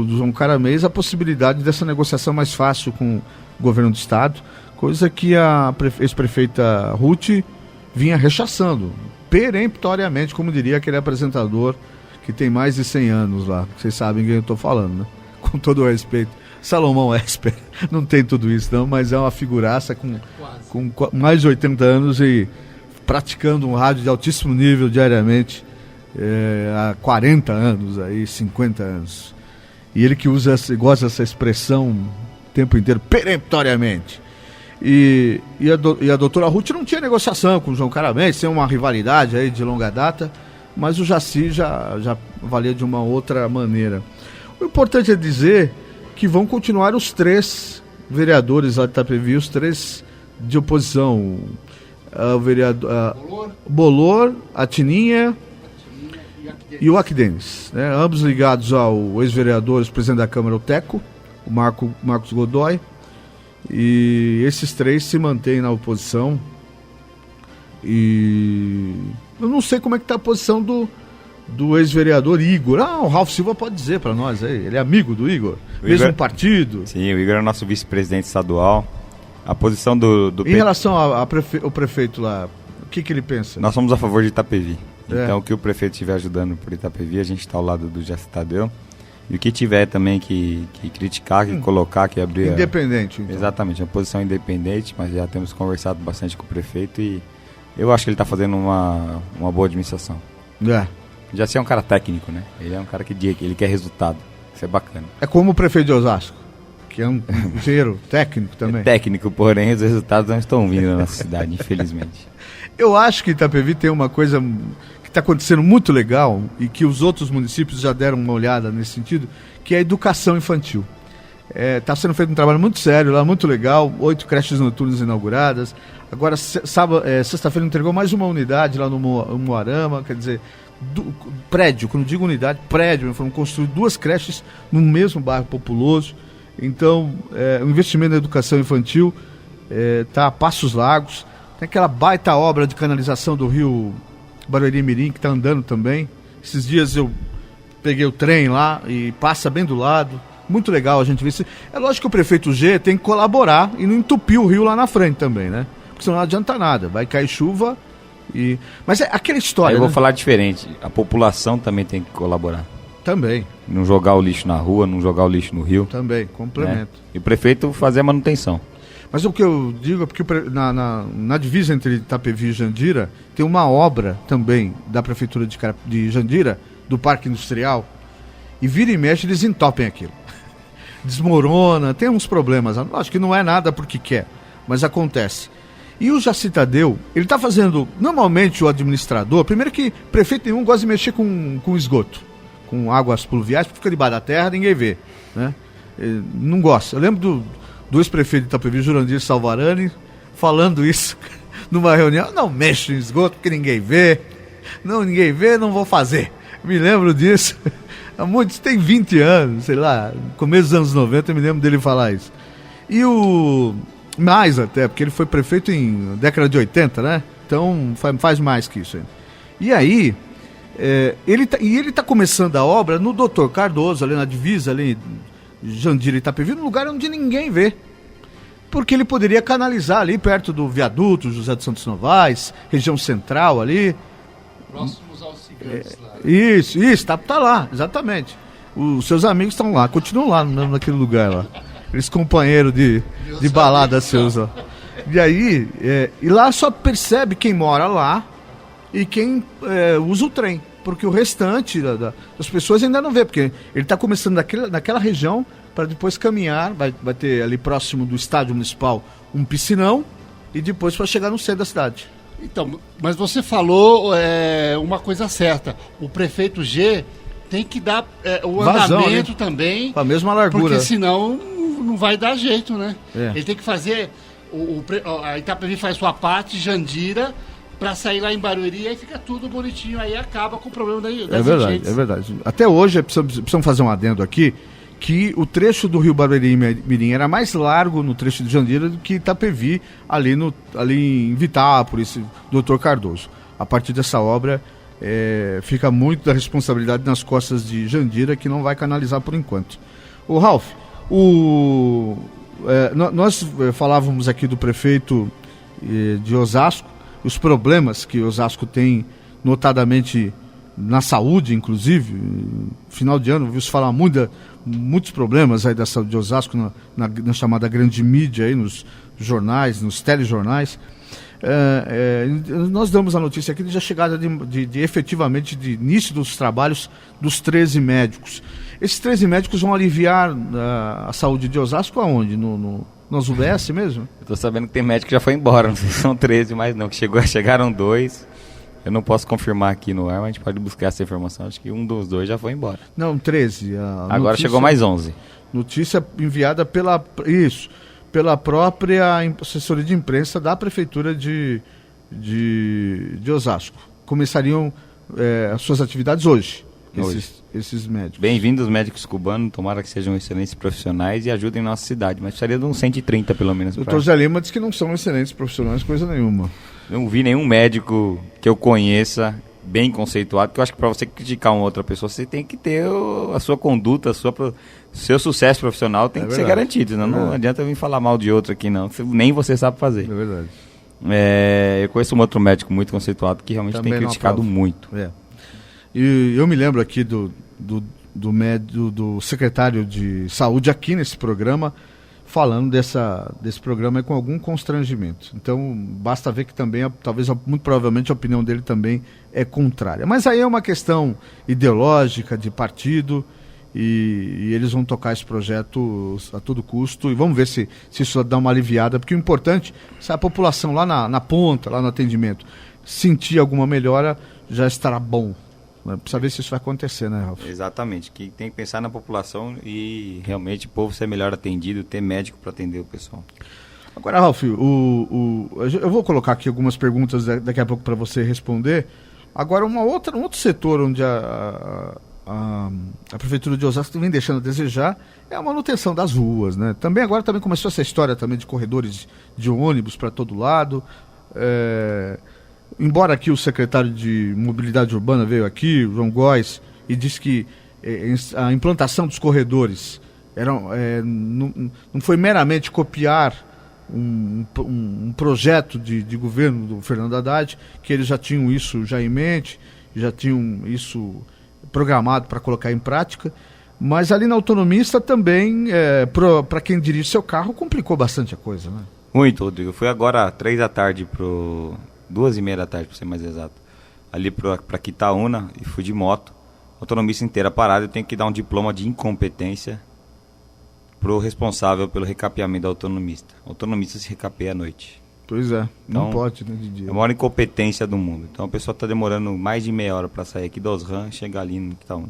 João Caramês a possibilidade dessa negociação mais fácil com o governo do estado, coisa que a ex-prefeita Ruth vinha rechaçando peremptoriamente, como diria aquele apresentador que tem mais de 100 anos lá. Vocês sabem quem eu estou falando, né? Com todo o respeito. Salomão Esper não tem tudo isso não, mas é uma figuraça com mais de 80 anos e praticando um rádio de altíssimo nível diariamente há 40 anos, aí, 50 anos. E ele que gosta dessa expressão o tempo inteiro, peremptoriamente. E a doutora Ruth não tinha negociação com o João Caramês, tem uma rivalidade aí de longa data, mas o Jaci já valia de uma outra maneira. O importante é dizer que vão continuar os 3 vereadores lá de Itapevi, os 3 de oposição, o vereador Bolor, a Tininha e o Aquidênis, né? Ambos ligados ao ex-vereador, ex-presidente da Câmara, o Teco, o Marcos Godoy. E esses 3 se mantêm na oposição. E eu não sei como é que está a posição do ex-vereador Igor. O Ralf Silva pode dizer para nós aí, ele é amigo do Igor, mesmo partido. Sim, o Igor é nosso vice-presidente estadual. A posição do Em relação ao prefeito lá, o que ele pensa? Nós somos a favor de Itapevi. Então, o que o prefeito estiver ajudando por Itapevi, a gente está ao lado do Jaci Tadeu. E o que tiver também que criticar, que colocar, que abrir... Independente, então. Exatamente, uma posição independente, mas já temos conversado bastante com o prefeito e eu acho que ele está fazendo uma boa administração. Jaci é um cara técnico, né? Ele é um cara que ele quer resultado. Isso é bacana. É como o prefeito de Osasco, que é um engenheiro técnico também. É técnico, porém os resultados não estão vindo na nossa cidade, infelizmente. Eu acho que Itapevi tem uma coisa que está acontecendo muito legal e que os outros municípios já deram uma olhada nesse sentido, que é a educação infantil. Está sendo feito um trabalho muito sério lá, muito legal, 8 creches noturnas inauguradas. Agora, sexta-feira entregou mais uma unidade lá no Moarama, quer dizer, prédio, quando digo unidade, prédio, foram construir 2 creches no mesmo bairro populoso. Então, o investimento na educação infantil está a passos largos. Tem aquela baita obra de canalização do rio Barueri Mirim, que está andando também. Esses dias eu peguei o trem lá e passa bem do lado. Muito legal a gente ver isso. É lógico que o prefeito G tem que colaborar e não entupir o rio lá na frente também, né? Porque senão não adianta nada. Vai cair chuva e... Mas é aquela história, eu vou né? falar diferente. A população também tem que colaborar. Também. Não jogar o lixo na rua, não jogar o lixo no rio. Também, complemento. Né? E o prefeito fazer a manutenção. Mas o que eu digo é porque na divisa entre Itapevi e Jandira tem uma obra também da prefeitura de Jandira, do Parque Industrial, e vira e mexe eles entopem aquilo. Desmorona, tem uns problemas. Acho que não é nada porque quer, mas acontece. E o Jaci Tadeu, ele está fazendo, normalmente o administrador, primeiro que prefeito nenhum gosta de mexer com esgoto, com águas pluviais, porque fica debaixo da terra, ninguém vê, né? Não gosta. Eu lembro do ex-prefeito de Itapevi, Jurandir Salvarani, falando isso numa reunião: não mexo em esgoto porque ninguém vê, não vou fazer. Me lembro disso, há muitos, tem 20 anos, sei lá, começo dos anos 90, eu me lembro dele falar isso. E mais até, porque ele foi prefeito em década de 80, né? Então faz mais que isso ainda. E aí, ele tá começando a obra no Dr. Cardoso, ali na divisa, ali Jandira e Itapevi, num lugar onde ninguém vê. Porque ele poderia canalizar ali perto do viaduto José dos Santos Novaes, região central ali. Próximos aos ciganos lá. Isso, tá lá, exatamente. Os seus amigos estão lá, continuam lá naquele lugar lá. Aqueles companheiros de balada seus lá. E aí, e lá só percebe quem mora lá e quem usa o trem. Porque o restante das pessoas ainda não vê, porque ele está começando naquela região para depois caminhar, vai ter ali próximo do estádio municipal um piscinão e depois para chegar no centro da cidade. Então, mas você falou uma coisa certa, o prefeito G tem que dar o vazão, andamento, né? Também, com a mesma largura. Porque senão não vai dar jeito, né? Ele tem que fazer, a Itapevi faz sua parte, Jandira, para sair lá em Barueri, aí fica tudo bonitinho, aí acaba com o problema das enchentes. É verdade. Até hoje, precisamos fazer um adendo aqui, que o trecho do Rio Barueri Mirim era mais largo no trecho de Jandira do que Itapevi, ali em Vitápolis, Dr. Cardoso. A partir dessa obra, fica muito da responsabilidade nas costas de Jandira, que não vai canalizar por enquanto. O Ralf, nós falávamos aqui do prefeito de Osasco, os problemas que Osasco tem, notadamente na saúde, inclusive. Final de ano, ouviu-se falar muitos problemas aí da saúde de Osasco na chamada grande mídia, aí, nos jornais, nos telejornais. Nós damos a notícia aqui de a chegada efetivamente de início dos trabalhos dos 13 médicos. Esses 13 médicos vão aliviar a saúde de Osasco aonde? Nos UBS mesmo? Eu tô sabendo que tem médico que já foi embora, não sei se são 13, mas não, que chegaram 2. Eu não posso confirmar aqui no ar, mas a gente pode buscar essa informação. Acho que um dos 2 já foi embora. Não, 13. Agora chegou mais 11. Notícia enviada pela própria assessoria de imprensa da Prefeitura de Osasco. Começariam as suas atividades hoje. Esses médicos. Bem-vindos, médicos cubanos. Tomara que sejam excelentes profissionais e ajudem nossa cidade. Mas precisaria de uns 130 pelo menos. O Dr. Zé Lima diz que não são excelentes profissionais, coisa nenhuma. Não vi nenhum médico que eu conheça bem conceituado, porque eu acho que para você criticar uma outra pessoa, você tem que ter a sua conduta, seu sucesso profissional tem que ser garantido. Não adianta eu vir falar mal de outro aqui, não. Nem você sabe fazer. É verdade. Eu conheço um outro médico muito conceituado que realmente também tem criticado muito. E eu me lembro aqui do secretário de saúde aqui nesse programa, falando desse programa com algum constrangimento. Então, basta ver que também, talvez, muito provavelmente, a opinião dele também é contrária. Mas aí é uma questão ideológica, de partido, e eles vão tocar esse projeto a todo custo, e vamos ver se isso dá uma aliviada, porque o importante é se a população lá na ponta, lá no atendimento, sentir alguma melhora, já estará bom. Precisa ver se isso vai acontecer, né, Ralf? Exatamente, que tem que pensar na população e realmente o povo ser melhor atendido, ter médico para atender o pessoal. Agora, Ralf, eu vou colocar aqui algumas perguntas daqui a pouco para você responder. Agora, um outro setor onde a Prefeitura de Osasco vem deixando a desejar é a manutenção das ruas, né? Também começou essa história também de corredores de ônibus para todo lado. Embora aqui o secretário de Mobilidade Urbana veio aqui, o João Góes, e disse que a implantação dos corredores não foi meramente copiar um projeto de governo do Fernando Haddad, que eles já tinham isso já em mente, já tinham isso programado para colocar em prática, mas ali na Autonomista também, para quem dirige seu carro, complicou bastante a coisa, né? Muito, Rodrigo. Eu fui agora 3 da tarde 2h30 da tarde, para ser mais exato, ali para Quitaúna, e fui de moto, Autonomista inteira parada. Eu tenho que dar um diploma de incompetência pro responsável pelo recapeamento da Autonomista. A Autonomista se recapeia à noite. Pois é, então, não pode, né, de dia. É a maior incompetência do mundo. Então a pessoa está demorando mais de meia hora para sair aqui do Osram e chegar ali no Quitaúna.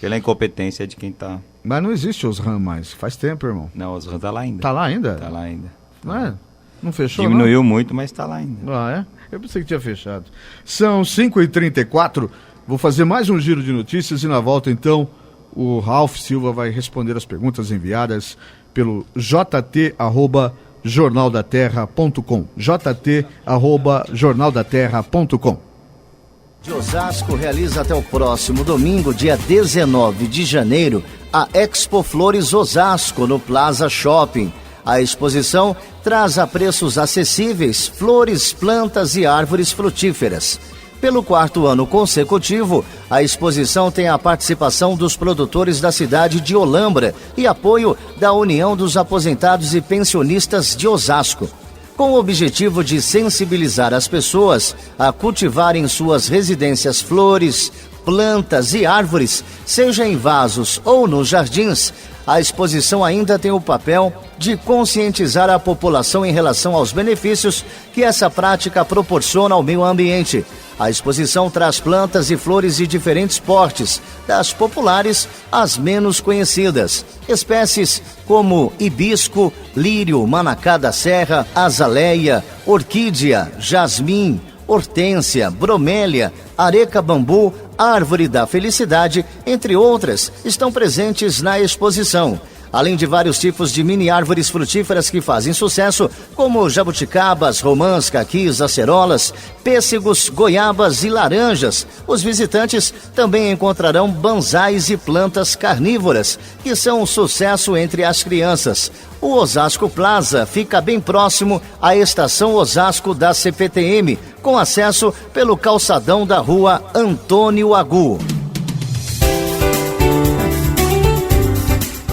Pela incompetência de quem tá... Mas não existe os RAM mais, faz tempo, irmão. Não, os RAM tá lá ainda. Tá lá ainda? Tá lá ainda. Não é? Não fechou, Diminuiu muito, mas tá lá ainda. Ah, é? Eu pensei que tinha fechado. São 5h34, vou fazer mais um giro de notícias e na volta, então, o Ralf Silva vai responder as perguntas enviadas pelo jt@jornaldaterra.com. jt@jornaldaterra.com. De Osasco realiza até o próximo domingo, dia 19 de janeiro, a Expo Flores Osasco, no Plaza Shopping. A exposição traz a preços acessíveis flores, plantas e árvores frutíferas. Pelo 4º ano consecutivo, a exposição tem a participação dos produtores da cidade de Olambra e apoio da União dos Aposentados e Pensionistas de Osasco. Com o objetivo de sensibilizar as pessoas a cultivarem suas residências flores, plantas e árvores, seja em vasos ou nos jardins, a exposição ainda tem o papel de conscientizar a população em relação aos benefícios que essa prática proporciona ao meio ambiente. A exposição traz plantas e flores de diferentes portes, das populares às menos conhecidas. Espécies como hibisco, lírio, manacá da serra, azaleia, orquídea, jasmim, hortênsia, bromélia, areca-bambu, árvore da felicidade, entre outras, estão presentes na exposição. Além de vários tipos de mini árvores frutíferas que fazem sucesso, como jabuticabas, romãs, caquis, acerolas, pêssegos, goiabas e laranjas. Os visitantes também encontrarão bonsais e plantas carnívoras, que são um sucesso entre as crianças. O Osasco Plaza fica bem próximo à estação Osasco da CPTM, com acesso pelo calçadão da rua Antônio Agu.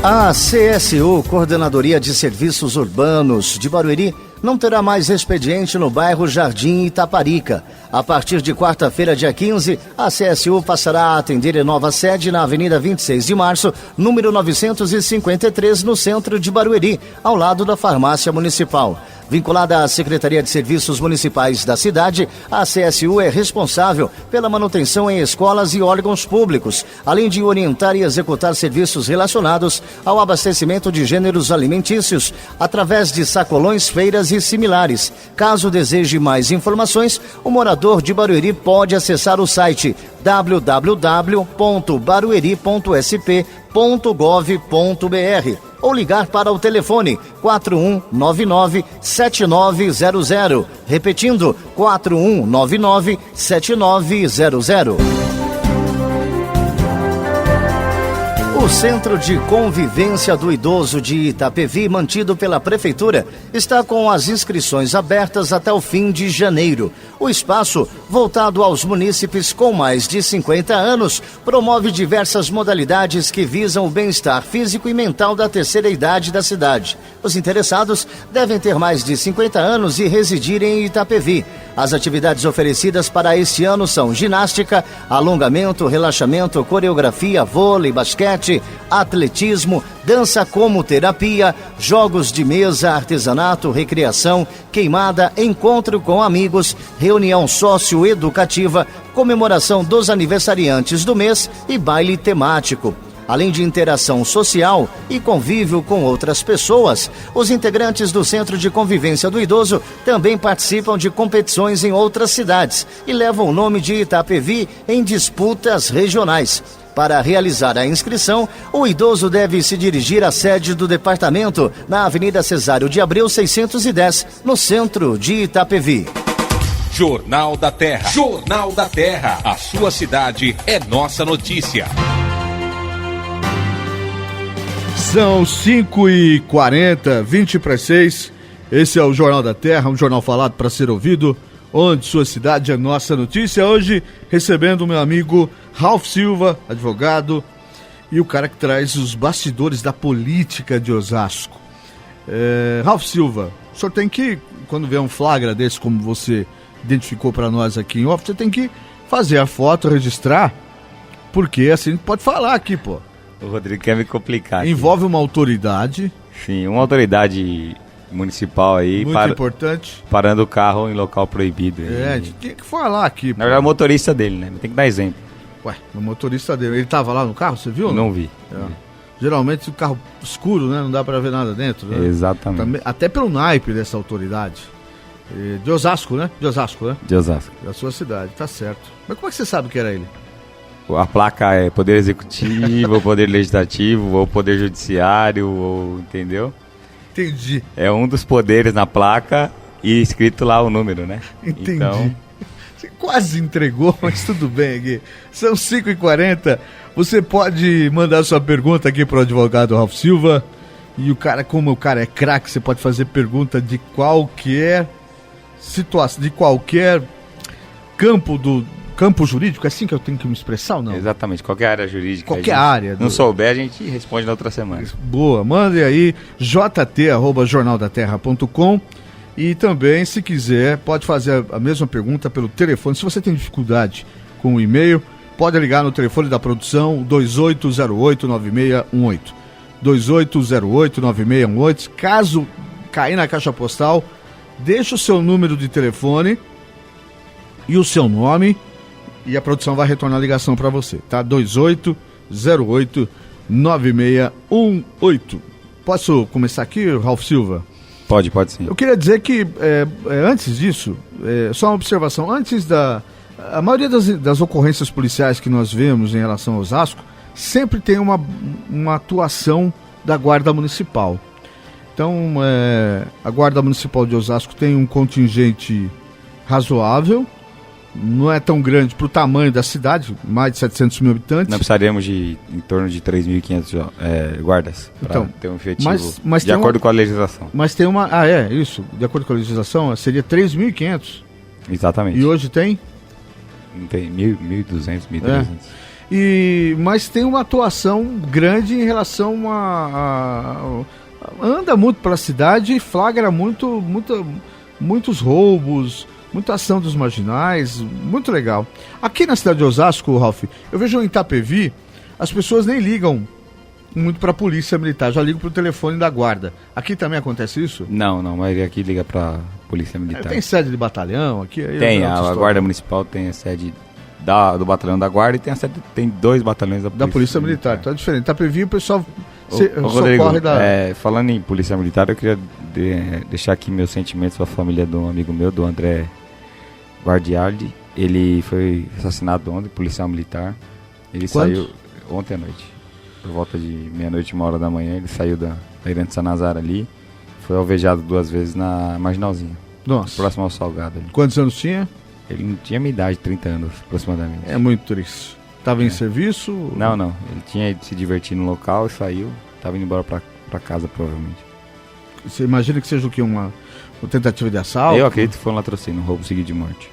A CSU, Coordenadoria de Serviços Urbanos de Barueri, não terá mais expediente no bairro Jardim Itaparica. A partir de quarta-feira, dia 15, a CSU passará a atender em nova sede na Avenida 26 de Março, número 953, no centro de Barueri, ao lado da Farmácia Municipal. Vinculada à Secretaria de Serviços Municipais da cidade, a CSU é responsável pela manutenção em escolas e órgãos públicos, além de orientar e executar serviços relacionados ao abastecimento de gêneros alimentícios, através de sacolões, feiras e similares. Caso deseje mais informações, o morador de Barueri pode acessar o site www.barueri.sp.gov.br ou ligar para o telefone 4199-7900. Repetindo, 4199-7900. O Centro de Convivência do Idoso de Itapevi, mantido pela Prefeitura, está com as inscrições abertas até o fim de janeiro. O espaço, voltado aos munícipes com mais de 50 anos, promove diversas modalidades que visam o bem-estar físico e mental da terceira idade da cidade. Os interessados devem ter mais de 50 anos e residir em Itapevi. As atividades oferecidas para este ano são ginástica, alongamento, relaxamento, coreografia, vôlei, basquete, atletismo, dança como terapia, jogos de mesa, artesanato, recreação, queimada, encontro com amigos, reunião socioeducativa, comemoração dos aniversariantes do mês e baile temático. Além de interação social e convívio com outras pessoas, os integrantes do Centro de Convivência do Idoso também participam de competições em outras cidades e levam o nome de Itapevi em disputas regionais. Para realizar a inscrição, o idoso deve se dirigir à sede do departamento na Avenida Cesário de Abreu 610, no centro de Itapevi. Jornal da Terra. Jornal da Terra. A sua cidade é nossa notícia. São 5h40, 20:06. Esse é o Jornal da Terra, um jornal falado para ser ouvido, onde sua cidade é nossa notícia. Hoje, recebendo o meu amigo Ralf Silva, advogado, e o cara que traz os bastidores da política de Osasco. Ralf Silva, o senhor tem que, quando vê um flagra desse, como você identificou para nós aqui em off, você tem que fazer a foto, registrar, porque assim pode falar aqui, pô. O Rodrigo quer me complicar. Envolve uma autoridade. Sim, uma autoridade municipal aí. Muito importante. Parando o carro em local proibido. A gente tem que falar aqui. Na verdade, é o motorista dele, né? Tem que dar exemplo. Ué, o motorista dele, ele tava lá no carro, você viu? Não vi. Geralmente o carro escuro, né? Não dá pra ver nada dentro, né? Exatamente. Também, até pelo naipe dessa autoridade. De Osasco, né? De Osasco, né? De Osasco. Da sua cidade, tá certo. Mas como é que você sabe que era ele? A placa é Poder Executivo, Poder Legislativo, ou Poder Judiciário, ou, entendeu? Entendi. É um dos poderes na placa e escrito lá o número, né? Entendi. Então, você quase entregou, mas tudo bem, Gui. São 5h40. Você pode mandar sua pergunta aqui pro advogado Ralph Silva. E o cara, como o cara é craque, você pode fazer pergunta de qualquer situação, de qualquer campo jurídico. É assim que eu tenho que me expressar ou não? exatamente, qualquer área jurídica. Qualquer área. Não souber, a gente responde na outra semana. Boa, mande aí, jt@jornaldaterra.com. E também, se quiser, pode fazer a mesma pergunta pelo telefone. Se você tem dificuldade com o e-mail, pode ligar no telefone da produção 2808-9618. 2808-9618. Caso cair na caixa postal, deixa o seu número de telefone e o seu nome e a produção vai retornar a ligação para você, tá? 2808-9618. Posso começar aqui, Ralph Silva? Pode sim. Eu queria dizer que, antes disso, só uma observação, a maioria das ocorrências policiais que nós vemos em relação ao Osasco, sempre tem uma atuação da Guarda Municipal. Então, a Guarda Municipal de Osasco tem um contingente razoável, não é tão grande para o tamanho da cidade, mais de 700 mil habitantes. Nós precisaríamos de em torno de 3.500 guardas para ter um efetivo mas de acordo com a legislação. Mas tem uma... isso. De acordo com a legislação, seria 3.500. Exatamente. E hoje tem? Tem 1.200, 1.300. Mas tem uma atuação grande em relação anda muito pela cidade e flagra muitos roubos, muita ação dos marginais, muito legal. Aqui na cidade de Osasco, Ralph, eu vejo em Itapevi, as pessoas nem ligam muito para a polícia militar, já ligam para o telefone da guarda. Aqui também acontece isso? Não, a maioria aqui liga para polícia militar. Tem sede de batalhão aqui? Tem, a Guarda Municipal tem a sede do batalhão da guarda e tem 2 batalhões da polícia militar. Então é diferente. Itapevi o pessoal Rodrigo, socorre da... falando em polícia militar, eu queria deixar aqui meus sentimentos para a família de um amigo meu, do André Guardiardi. Ele foi assassinado ontem, policial militar. Ele saiu ontem à noite, por volta de meia-noite, 1h da manhã. Ele saiu da Irante Sanazar ali, foi alvejado 2 vezes na Marginalzinha. Nossa. Próximo ao Salgado ali. Quantos anos tinha? Ele não tinha minha idade, 30 anos aproximadamente. É muito triste. Estava em serviço? Não. Ele tinha ido se divertir no local e saiu. Estava indo embora para casa, provavelmente. Você imagina que seja o quê? Uma tentativa de assalto? Eu acredito que foi um latrocínio, um roubo seguido de morte.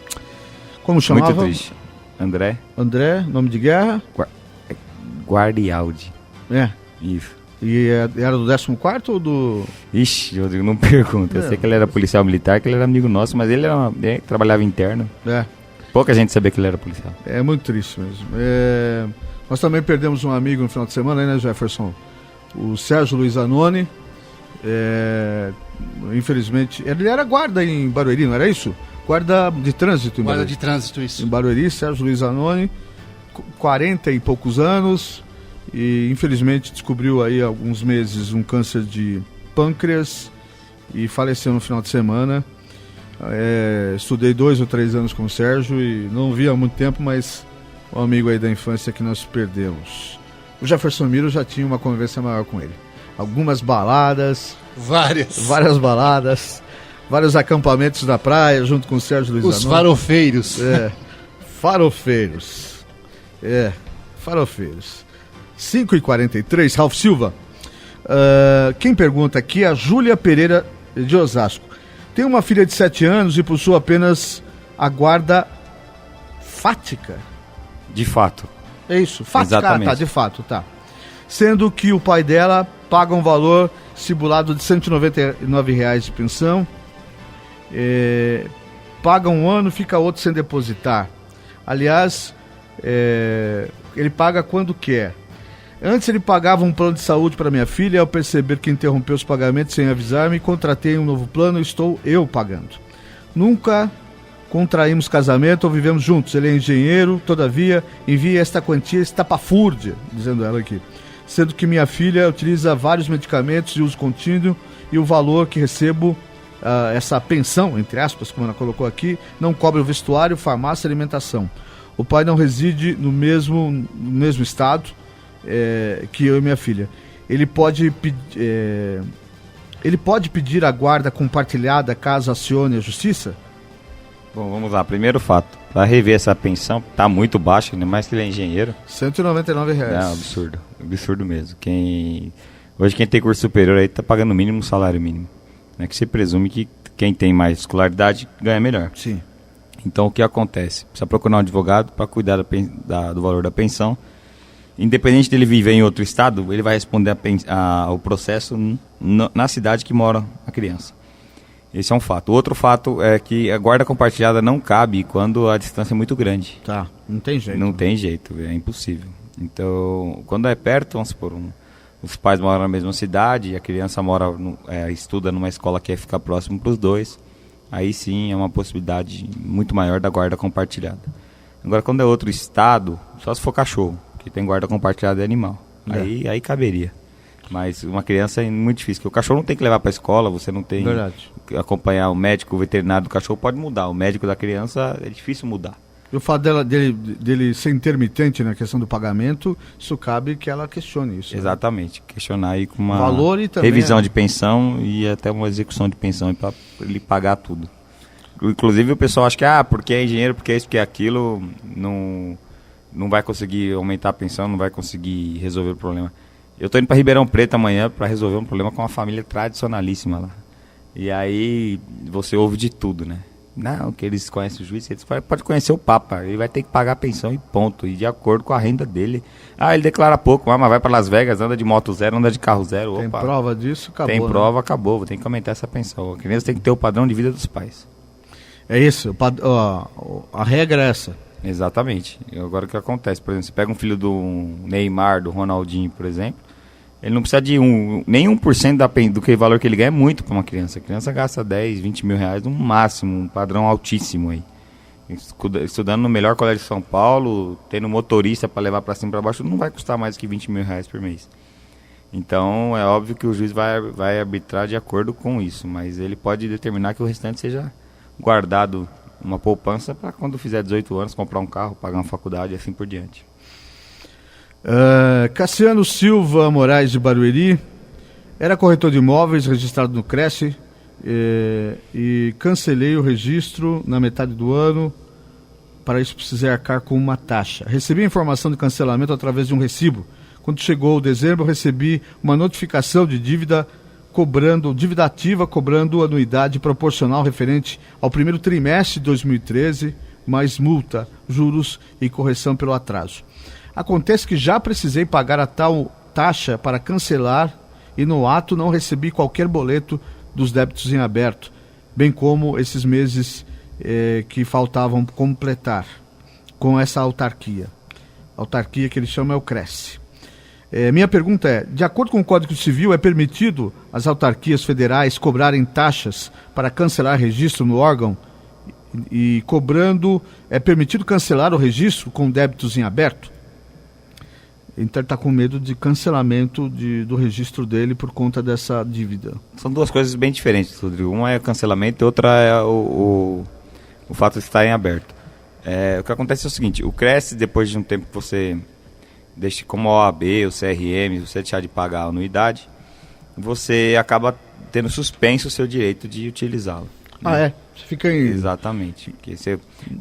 Como chamava? Muito triste. André, nome de guerra? Guardialdi. Isso. E era do 14º ou do... Ixi, Rodrigo, não pergunta. Eu sei que ele era policial militar, que ele era amigo nosso, mas ele trabalhava interno. Pouca gente sabia que ele era policial. É muito triste mesmo. Nós também perdemos um amigo no final de semana, né, Jefferson? O Sérgio Luiz Anoni. Infelizmente, ele era guarda em Barueri, não era isso? Guarda de trânsito em Barueri. Guarda de trânsito, isso. Em Barueri, Sérgio Luiz Anoni, 40 e poucos anos, e infelizmente descobriu aí há alguns meses um câncer de pâncreas e faleceu no final de semana. Estudei 2 ou 3 anos com o Sérgio e não vi há muito tempo, mas um amigo aí da infância que nós perdemos. O Jefferson Miro já tinha uma convivência maior com ele. Algumas baladas. Várias baladas. Vários acampamentos na praia junto com o Sérgio Luiz Anoni. Os farofeiros. Farofeiros. Farofeiros. 5h43, Ralph Silva. Quem pergunta aqui é a Júlia Pereira de Osasco. Tem uma filha de 7 anos e possui apenas a guarda fática. De fato. É isso, fática. Exatamente. De fato, tá. Sendo que o pai dela paga um valor estipulado de R$ 199 de pensão. Paga um ano, fica outro sem depositar. Aliás, ele paga quando quer. Antes ele pagava um plano de saúde para minha filha. Ao perceber que interrompeu os pagamentos sem avisar-me, contratei um novo plano e estou eu pagando. Nunca contraímos casamento ou vivemos juntos. Ele é engenheiro, todavia envia esta quantia estapafúrdia, dizendo ela aqui, sendo que minha filha utiliza vários medicamentos de uso contínuo e o valor que recebo, essa pensão, entre aspas, como ela colocou aqui, não cobre o vestuário, farmácia e alimentação. O pai não reside no mesmo estado que eu e minha filha. Ele pode pedir a guarda compartilhada caso acione a justiça? Bom, vamos lá. Primeiro fato. Para rever essa pensão, tá muito baixa, ainda mais que ele é engenheiro. R$199. É um absurdo. Absurdo mesmo. Hoje quem tem curso superior aí tá pagando o mínimo, salário mínimo. É que se presume que quem tem mais escolaridade ganha melhor. Sim. Então o que acontece? Precisa procurar um advogado para cuidar do valor da pensão. Independente dele viver em outro estado, ele vai responder ao processo na cidade que mora a criança. Esse é um fato. Outro fato é que a guarda compartilhada não cabe quando a distância é muito grande. Tá, não tem jeito. Não tem jeito, é impossível. Então, quando é perto, vamos supor, os pais moram na mesma cidade, a criança estuda numa escola que quer ficar próximo para os dois, aí sim é uma possibilidade muito maior da guarda compartilhada. Agora, quando é outro estado, só se for cachorro, que tem guarda compartilhada de animal. Aí caberia. Mas uma criança é muito difícil, porque o cachorro não tem que levar para a escola, você não tem que acompanhar o médico, o veterinário do cachorro pode mudar, o médico da criança é difícil mudar. E o fato dele ser intermitente na questão do pagamento, isso cabe que ela questione isso. Exatamente, né? Questionar aí com uma valor e também revisão de pensão e até uma execução de pensão para ele pagar tudo. Inclusive o pessoal acha que porque é engenheiro, porque é isso, porque é aquilo, não vai conseguir aumentar a pensão, não vai conseguir resolver o problema. Eu tô indo para Ribeirão Preto amanhã para resolver um problema com uma família tradicionalíssima lá. E aí você ouve de tudo, né? Não, que eles conhecem o juiz, eles podem conhecer o Papa, ele vai ter que pagar a pensão e ponto, e de acordo com a renda dele. Ele declara pouco, mas vai para Las Vegas, anda de moto zero, anda de carro zero. Tem prova disso, acabou. Tem prova, acabou, vou ter que aumentar essa pensão. A criança tem que ter o padrão de vida dos pais. É isso, a regra é essa. Exatamente. E agora o que acontece? Por exemplo, você pega um filho do Neymar, do Ronaldinho, por exemplo, ele não precisa de nem 1% do que valor que ele ganha, é muito para uma criança. A criança gasta 10, 20 mil reais no máximo, um padrão altíssimo aí. Estudando no melhor colégio de São Paulo, tendo motorista para levar para cima e para baixo, não vai custar mais que 20 mil reais por mês. Então é óbvio que o juiz vai arbitrar de acordo com isso, mas ele pode determinar que o restante seja guardado uma poupança para quando fizer 18 anos comprar um carro, pagar uma faculdade e assim por diante. Cassiano Silva Moraes de Barueri era corretor de imóveis registrado no Cresce e cancelei o registro na metade do ano. Para isso precisei arcar com uma taxa. Recebi a informação de cancelamento através de um recibo. Quando chegou o dezembro, recebi uma notificação de dívida ativa, cobrando anuidade proporcional referente ao primeiro trimestre de 2013, mais multa, juros e correção pelo atraso. Acontece que já precisei pagar a tal taxa para cancelar e no ato não recebi qualquer boleto dos débitos em aberto, bem como esses meses que faltavam completar com essa autarquia. A autarquia que ele chama é o Cresce. Minha pergunta é, de acordo com o Código Civil, é permitido às autarquias federais cobrarem taxas para cancelar registro no órgão e cobrando, é permitido cancelar o registro com débitos em aberto? Então ele está com medo de cancelamento do registro dele por conta dessa dívida. São duas coisas bem diferentes, Rodrigo. Uma é o cancelamento e outra é o fato de estar em aberto. O que acontece é o seguinte, o Cresce, depois de um tempo que você deixa como a OAB, o CRM, você deixar de pagar a anuidade, você acaba tendo suspenso o seu direito de utilizá-lo. Né? Você fica em... Exatamente.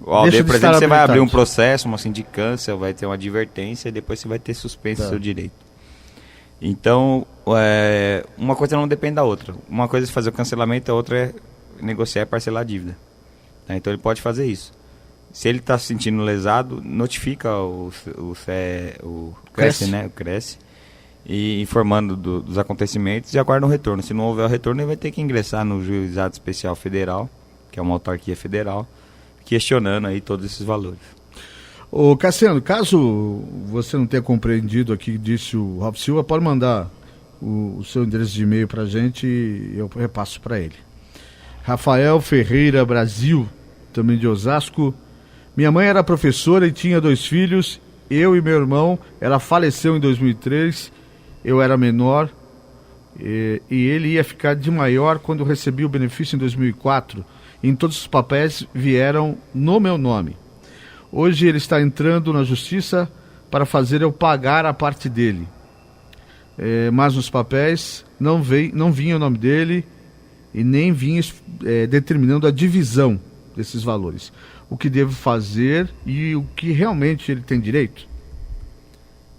O OAB, por exemplo, você vai abrir um processo, uma sindicância, vai ter uma advertência e depois você vai ter suspenso o seu direito. Então, uma coisa não depende da outra. Uma coisa é fazer o cancelamento, a outra é negociar e parcelar a dívida. Então ele pode fazer isso. Se ele está se sentindo lesado, notifica o Cresce, né? O Cresce, e informando dos acontecimentos e aguarda um retorno. Se não houver o retorno, ele vai ter que ingressar no Juizado Especial Federal, que é uma autarquia federal, questionando aí todos esses valores. Ô Cassiano, caso você não tenha compreendido aqui que disse o Ralf Silva, pode mandar o seu endereço de e-mail para a gente e eu repasso para ele. Rafael Ferreira Brasil também de Osasco. Minha mãe era professora e tinha 2 filhos. Eu e meu irmão, ela faleceu em 2003. Eu era menor e ele ia ficar de maior quando eu recebi o benefício em 2004. Em todos os papéis vieram no meu nome. Hoje ele está entrando na justiça para fazer eu pagar a parte dele. Mas nos papéis não vinha o nome dele e nem vinha determinando a divisão desses valores. O que devo fazer e o que realmente ele tem direito?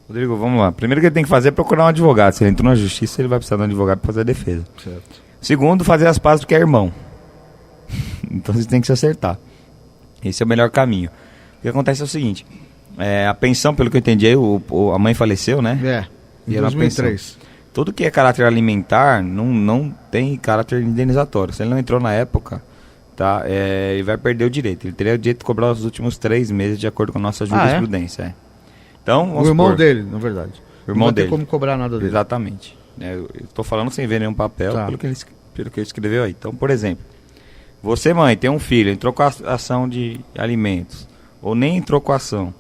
Rodrigo, vamos lá. Primeiro que ele tem que fazer é procurar um advogado. Se ele entrou na justiça, ele vai precisar de um advogado para fazer a defesa. Certo. Segundo, fazer as pazes do que é irmão. Então você tem que se acertar. Esse é o melhor caminho. O que acontece é o seguinte, a pensão, pelo que eu entendi, a mãe faleceu, né? Em 2003. Tudo que é caráter alimentar não tem caráter indenizatório. Se ele não entrou na época, tá, ele vai perder o direito. Ele teria o direito de cobrar os últimos 3 meses de acordo com a nossa jurisprudência. Então, o irmão dele, na verdade. O irmão dele. Não tem como cobrar nada dele. Exatamente. Eu estou falando sem ver nenhum papel, tá, pelo que ele escreveu aí. Então, por exemplo, você, mãe, tem um filho, entrou com a ação de alimentos, ou nem entrou com a ação,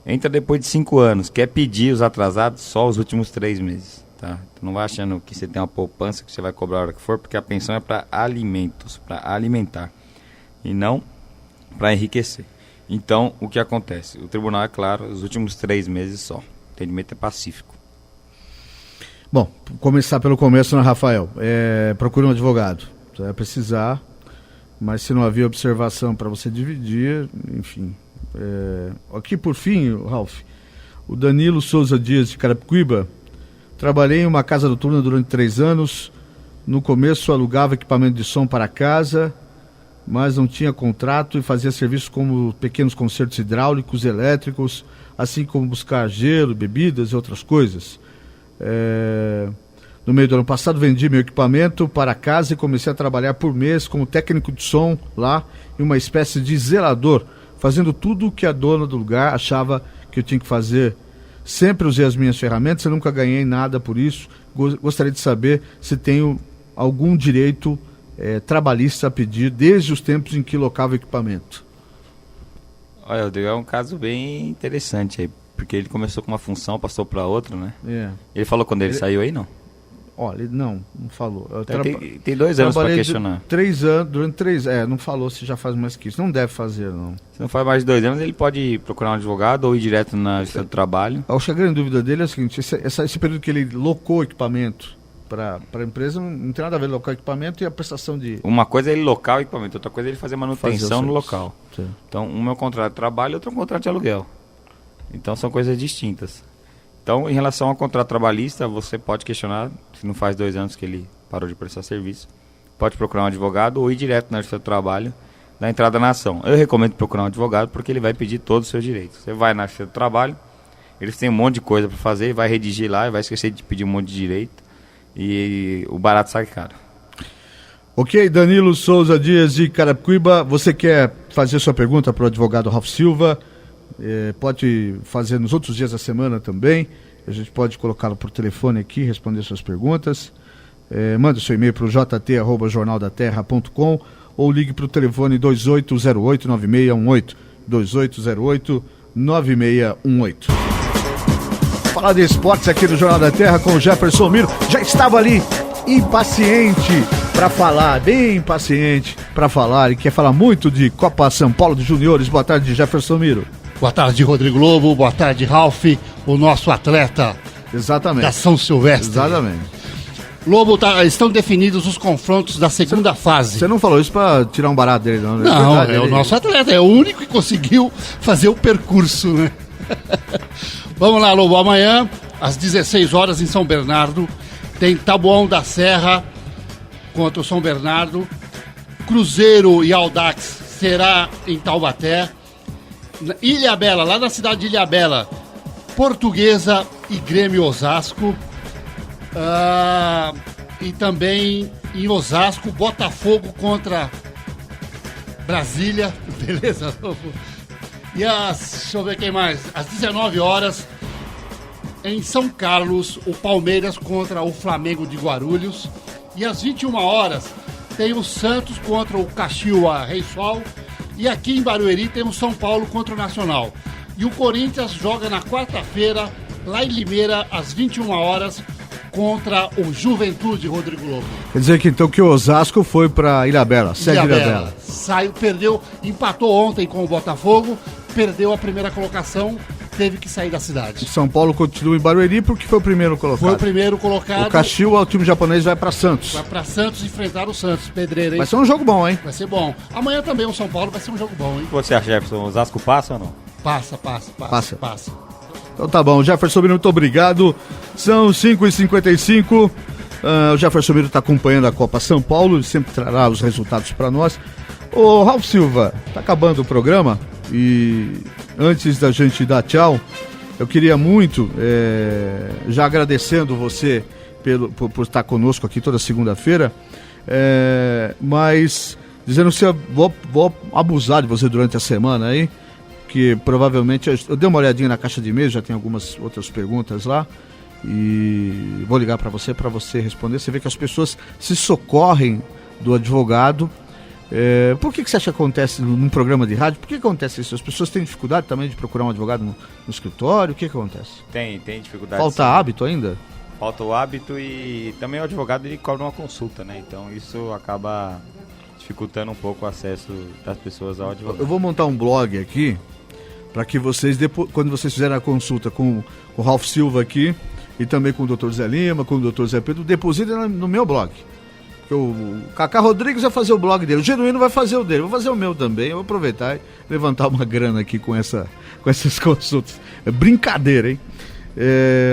entra depois de 5 anos, quer pedir os atrasados só os últimos 3 meses, tá? Então não vai achando que você tem uma poupança que você vai cobrar a hora que for, porque a pensão é para alimentos, para alimentar, e não para enriquecer. Então, o que acontece? O tribunal, é claro, os últimos 3 meses só. O entendimento é pacífico. Bom, começar pelo começo, né, Rafael? Procure um advogado. Você vai precisar, mas se não havia observação para você dividir, enfim. Aqui, por fim, Ralf, o Danilo Souza Dias, de Carapicuíba. Trabalhei em uma casa noturna durante 3 anos. No começo, alugava equipamento de som para casa, mas não tinha contrato e fazia serviços como pequenos consertos hidráulicos, elétricos, assim como buscar gelo, bebidas e outras coisas. No meio do ano passado, vendi meu equipamento para casa e comecei a trabalhar por mês como técnico de som lá, em uma espécie de zelador, fazendo tudo o que a dona do lugar achava que eu tinha que fazer. Sempre usei as minhas ferramentas, eu nunca ganhei nada por isso. Gostaria de saber se tenho algum direito trabalhista a pedir desde os tempos em que locava equipamento. Olha, Rodrigo, é um caso bem interessante aí, porque ele começou com uma função, passou para outra, né? Ele falou quando ele saiu aí, não? Olha, não falou. Tem 2 anos para questionar. 3 anos, durante 3 não falou se já faz mais que isso. Não deve fazer, não. Se não faz mais de 2 anos, ele pode procurar um advogado ou ir direto na Justiça do Trabalho. A grande dúvida dele é o seguinte, esse período que ele locou equipamento para a empresa, não tem nada a ver locar equipamento e a prestação de... Uma coisa é ele locar o equipamento, outra coisa é ele fazer manutenção no local. Sim. Então, um é um contrato de trabalho, outro é um contrato de aluguel. Então, são coisas distintas. Então, em relação ao contrato trabalhista, você pode questionar, se não faz 2 anos que ele parou de prestar serviço, pode procurar um advogado ou ir direto na Justiça do Trabalho, dar entrada na ação. Eu recomendo procurar um advogado porque ele vai pedir todos os seus direitos. Você vai na Justiça do Trabalho, eles têm um monte de coisa para fazer, vai redigir lá e vai esquecer de pedir um monte de direito e o barato sai caro. Ok, Danilo Souza Dias de Carapicuíba, você quer fazer sua pergunta para o advogado Ralf Silva? Pode fazer nos outros dias da semana também. A gente pode colocá-lo por telefone aqui, responder suas perguntas. Manda seu e-mail para o jt@jornaldaterra.com ou ligue para o telefone 2808-9618. 2808-9618. Falar de esportes aqui no Jornal da Terra com o Jefferson Miro. Já estava ali impaciente para falar, bem impaciente para falar, e quer falar muito de Copa São Paulo de Juniores. Boa tarde, Jefferson Miro. Boa tarde, Rodrigo Lobo. Boa tarde, Ralf, o nosso atleta. Exatamente. Da São Silvestre. Exatamente. Lobo, estão definidos os confrontos da segunda fase. Você não falou isso para tirar um barato dele, não? Não, verdade, o nosso atleta, é o único que conseguiu fazer o percurso, né? Vamos lá, Lobo. Amanhã, às 16 horas, em São Bernardo, tem Taboão da Serra contra o São Bernardo. Cruzeiro e Audax será em Taubaté. Ilhabela, lá na cidade de Ilhabela, Portuguesa e Grêmio Osasco. E também em Osasco, Botafogo contra Brasília. Beleza, Lobo? E deixa eu ver quem mais. Às 19 horas, em São Carlos, o Palmeiras contra o Flamengo de Guarulhos. E às 21 horas, tem o Santos contra o Caxiua Reysol E aqui em Barueri temos São Paulo contra o Nacional. E o Corinthians joga na quarta-feira, lá em Limeira, às 21 horas, contra o Juventude, Rodrigo Lobo. Quer dizer que então que o Osasco foi para Ilhabela, sede Ilhabela. Saiu, perdeu, empatou ontem com o Botafogo, perdeu a primeira colocação, teve que sair da cidade. São Paulo continua em Barueri porque foi o primeiro colocado. Foi o primeiro colocado. O Caxias, o time japonês, vai para Santos. Vai para Santos enfrentar o Santos, pedreira, hein? Vai ser um jogo bom, hein? Vai ser bom. Amanhã também o São Paulo vai ser um jogo bom, hein? Você acha, Jefferson, o Osasco passa ou não? Passa. Então tá bom, Jefferson Miro, muito obrigado. São 5h55. O Jefferson Miro está acompanhando a Copa São Paulo, ele sempre trará os resultados para nós. Ô Ralf Silva, tá acabando o programa e antes da gente dar tchau, eu queria muito, já agradecendo você por estar conosco aqui toda segunda-feira, mas dizendo que vou abusar de você durante a semana aí, que provavelmente, eu dei uma olhadinha na caixa de e-mail, já tem algumas outras perguntas lá, e vou ligar para você responder. Você vê que as pessoas se socorrem do advogado. Por que você acha que acontece num programa de rádio? Por que acontece isso? As pessoas têm dificuldade também de procurar um advogado no escritório? O que acontece? Tem dificuldade. Falta sim. Hábito ainda? Falta o hábito e também o advogado ele cobra uma consulta, né? Então isso acaba dificultando um pouco o acesso das pessoas ao advogado. Eu vou montar um blog aqui para que vocês, depois, quando vocês fizerem a consulta com o Ralf Silva aqui e também com o Dr. Zé Lima, com o Dr. Zé Pedro, depositem no meu blog. O Cacá Rodrigues vai fazer o blog dele, o Genuíno vai fazer o dele, eu vou fazer o meu também. Eu vou aproveitar e levantar uma grana aqui com essas consultas. É brincadeira, hein?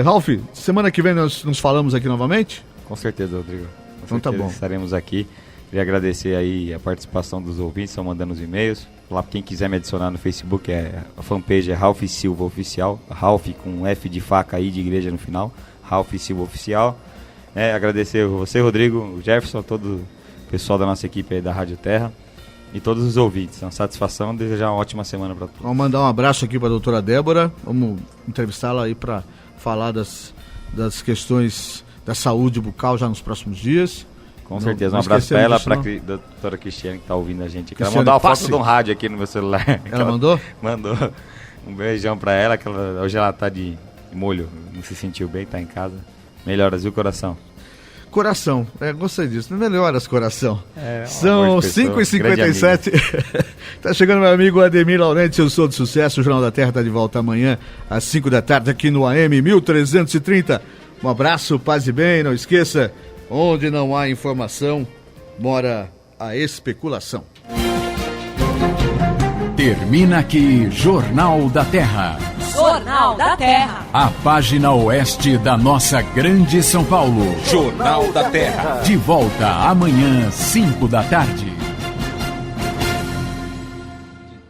Ralf, semana que vem nós nos falamos aqui novamente? Com certeza, Rodrigo. Então tá bom. Estaremos aqui. Queria agradecer aí a participação dos ouvintes, estão mandando os e-mails. Lá, quem quiser me adicionar no Facebook, a fanpage é Ralf Silva Oficial. Ralf com F de faca I de igreja no final. Ralf Silva Oficial. Agradecer você, Rodrigo, o Jefferson, todo o pessoal da nossa equipe aí da Rádio Terra e todos os ouvintes. É uma satisfação, desejar uma ótima semana para todos. Vamos mandar um abraço aqui para a doutora Débora. Vamos entrevistá-la aí para falar das questões da saúde bucal já nos próximos dias. Com certeza, um abraço para ela, para a doutora Cristiane que está ouvindo a gente aqui. Ela mandou uma foto de um rádio aqui no meu celular. Ela mandou? Mandou. Um beijão para ela, que hoje ela está de molho, não se sentiu bem, está em casa. Melhoras, viu, coração? Coração, gostei disso. Melhoras, coração. São 5h57. Tá chegando meu amigo Ademir Laurenti, eu sou de sucesso. O Jornal da Terra tá de volta amanhã às 5 da tarde aqui no AM 1330. Um abraço, paz e bem. Não esqueça, onde não há informação, mora a especulação. Termina aqui Jornal da Terra. Jornal da Terra. A página oeste da nossa grande São Paulo. Jornal da Terra. De volta amanhã, 5 da tarde.